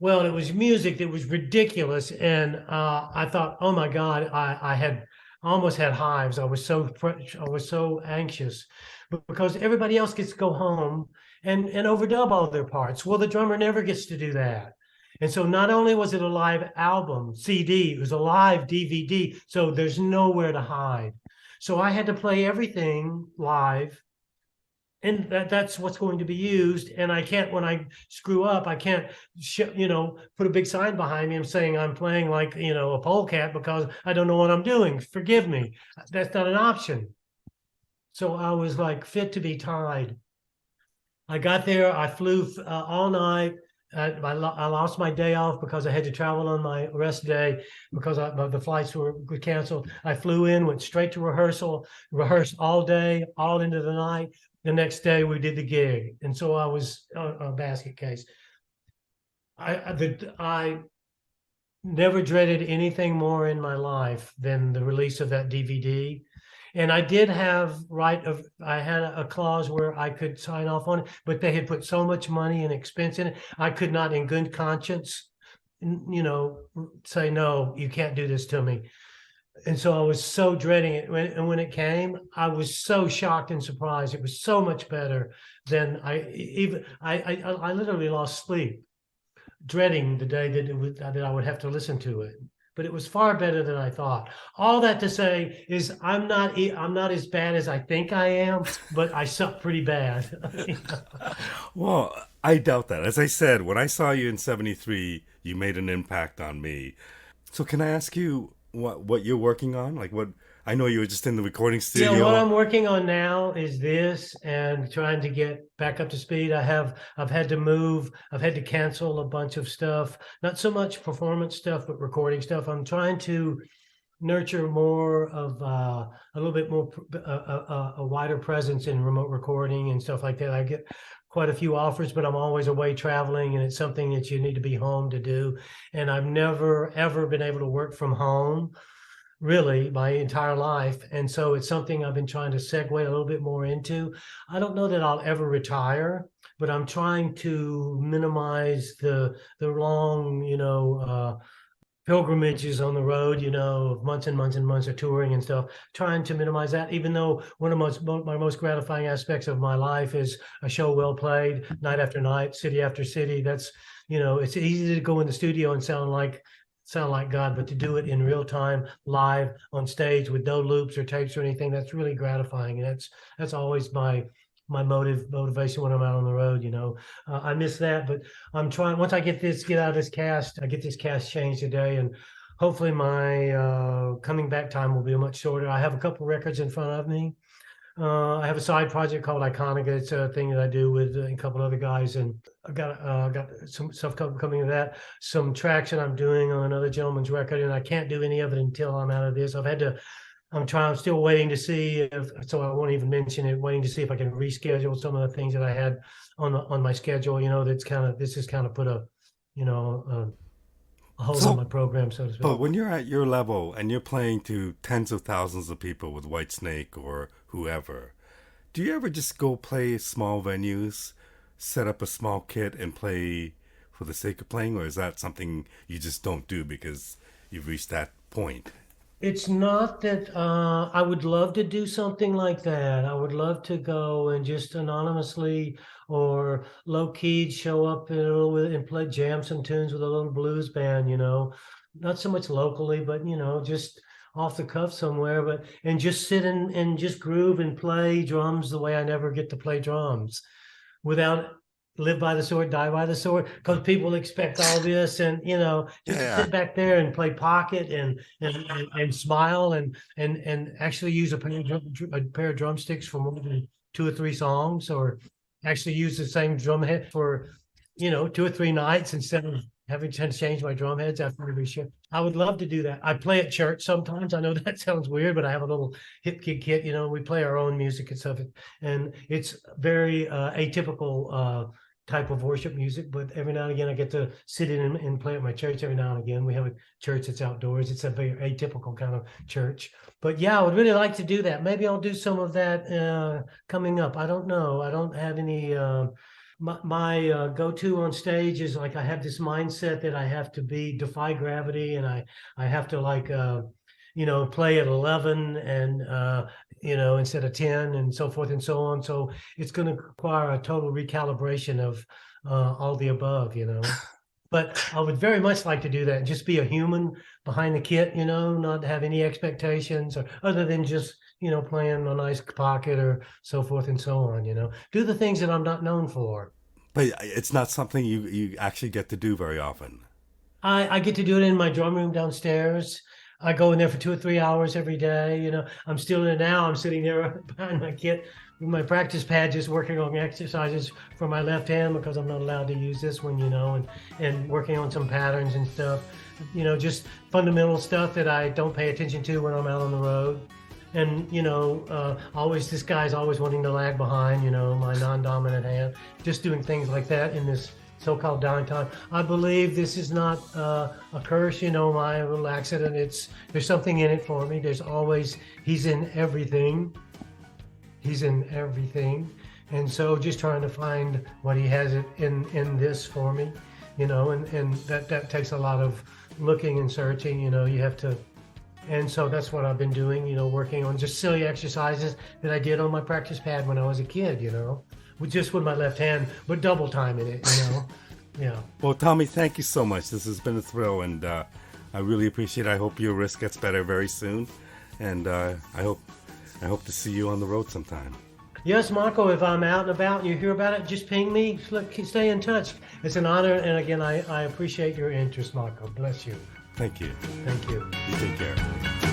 A: Well, it was music that was ridiculous, and I thought, oh my God, I almost had hives. I was so anxious, but because everybody else gets to go home and overdub all their parts. Well, the drummer never gets to do that. And so not only was it a live album, CD, it was a live DVD, so there's nowhere to hide. So I had to play everything live, and that's what's going to be used. And I can't, when I screw up, I can't put a big sign behind me and saying I'm playing like a polecat, because I don't know what I'm doing. Forgive me. That's not an option. So I was like fit to be tied. I got there, I flew all night. I lost my day off because I had to travel on my rest day because the flights were canceled. I flew in, went straight to rehearsed all day, all into the night. The next day we did the gig, and so I was a basket case. I never dreaded anything more in my life than the release of that DVD. And I did have I had a clause where I could sign off on it, but they had put so much money and expense in it, I could not in good conscience, say, no, you can't do this to me. And so I was so dreading it. And when it came, I was so shocked and surprised. It was so much better than I literally lost sleep, dreading the day that I would have to listen to it. But it was far better than I thought. All that to say is I'm not as bad as I think I am, but I suck pretty bad.
B: Well, I doubt that. As I said, when I saw you in '73, you made an impact on me. So can I ask you what you're working on? Like, what, I know you were just in the recording studio.
A: Yeah, what I'm working on now is this, and trying to get back up to speed. I've had to move. I've had to cancel a bunch of stuff. Not so much performance stuff, but recording stuff. I'm trying to nurture more of a little bit more a wider presence in remote recording and stuff like that. I get quite a few offers, but I'm always away traveling, and it's something that you need to be home to do. And I've never ever been able to work from home really my entire life. And so it's something I've been trying to segue a little bit more into. I don't know that I'll ever retire, but I'm trying to minimize the long, pilgrimages on the road, of months and months and months of touring and stuff, trying to minimize that, even though one of my most gratifying aspects of my life is a show well played, night after night, city after city. That's, it's easy to go in the studio and sound like God, but to do it in real time, live on stage with no loops or tapes or anything, that's really gratifying. And that's always my motivation when I'm out on the road. I miss that, but I'm trying, once I get out of this cast, I get this cast changed today, and hopefully my coming back time will be much shorter. I have a couple records in front of me. I have a side project called Iconica. It's a thing that I do with a couple other guys, and I got some stuff coming to that. Some tracks that I'm doing on another gentleman's record, and I can't do any of it until I'm out of this. I'm still waiting to see so I won't even mention it, waiting to see if I can reschedule some of the things that I had on my schedule, this has kind of put a hold on my program, so to speak.
B: But when you're at your level and you're playing to tens of thousands of people with Whitesnake or whoever, do you ever just go play small venues, set up a small kit and play for the sake of playing, or is that something you just don't do because you've reached that point?
A: It's not that I would love to do something like that. I would love to go and just anonymously or low key show up and play jam some tunes with a little blues band, not so much locally, but just off the cuff somewhere, and just sit and just groove and play drums the way I never get to play drums, without live by the sword, die by the sword, because people expect all this, and just sit back there and play pocket and smile and actually use a pair of drumsticks for more than 2 or 3 songs, or actually use the same drum head for 2 or 3 nights instead of having to change my drum heads after every shift. I would love to do that. I play at church sometimes. I know that sounds weird, but I have a little hip kid kit. We play our own music and stuff, and it's very atypical type of worship music, but every now and again I get to sit in and play at my church. Every now and again we have a church that's outdoors. It's a very atypical kind of church, but yeah, I would really like to do that. Maybe I'll do some of that coming up. I don't know. I don't have any my go-to on stage is like I have this mindset that I have to defy gravity, and I have to play at 11 and instead of 10 and so forth and so on. So it's going to require a total recalibration of all the above, But I would very much like to do that and just be a human behind the kit, not have any expectations or other than just, playing a nice pocket or so forth and so on, do the things that I'm not known for.
B: But it's not something you actually get to do very often.
A: I get to do it in my drum room downstairs. I go in there for 2 or 3 hours every day. I'm still in it now. I'm sitting there behind my kit with my practice pad, just working on exercises for my left hand because I'm not allowed to use this one, and working on some patterns and stuff, just fundamental stuff that I don't pay attention to when I'm out on the road. And, this guy's always wanting to lag behind, my non-dominant hand, just doing things like that in this so-called downtime. I believe this is not a curse, my little accident. There's something in it for me. He's in everything. And so just trying to find what he has in this for me, and that takes a lot of looking and searching, you have to. And so that's what I've been doing, working on just silly exercises that I did on my practice pad when I was a kid, with my left hand, but double time in it, Yeah.
B: Well, Tommy, thank you so much. This has been a thrill, and I really appreciate it. I hope your wrist gets better very soon, and I hope to see you on the road sometime.
A: Yes, Marco, if I'm out and about and you hear about it, just ping me. Stay in touch. It's an honor, and again, I appreciate your interest, Marco. Bless you.
B: Thank you.
A: Thank you.
B: You take care.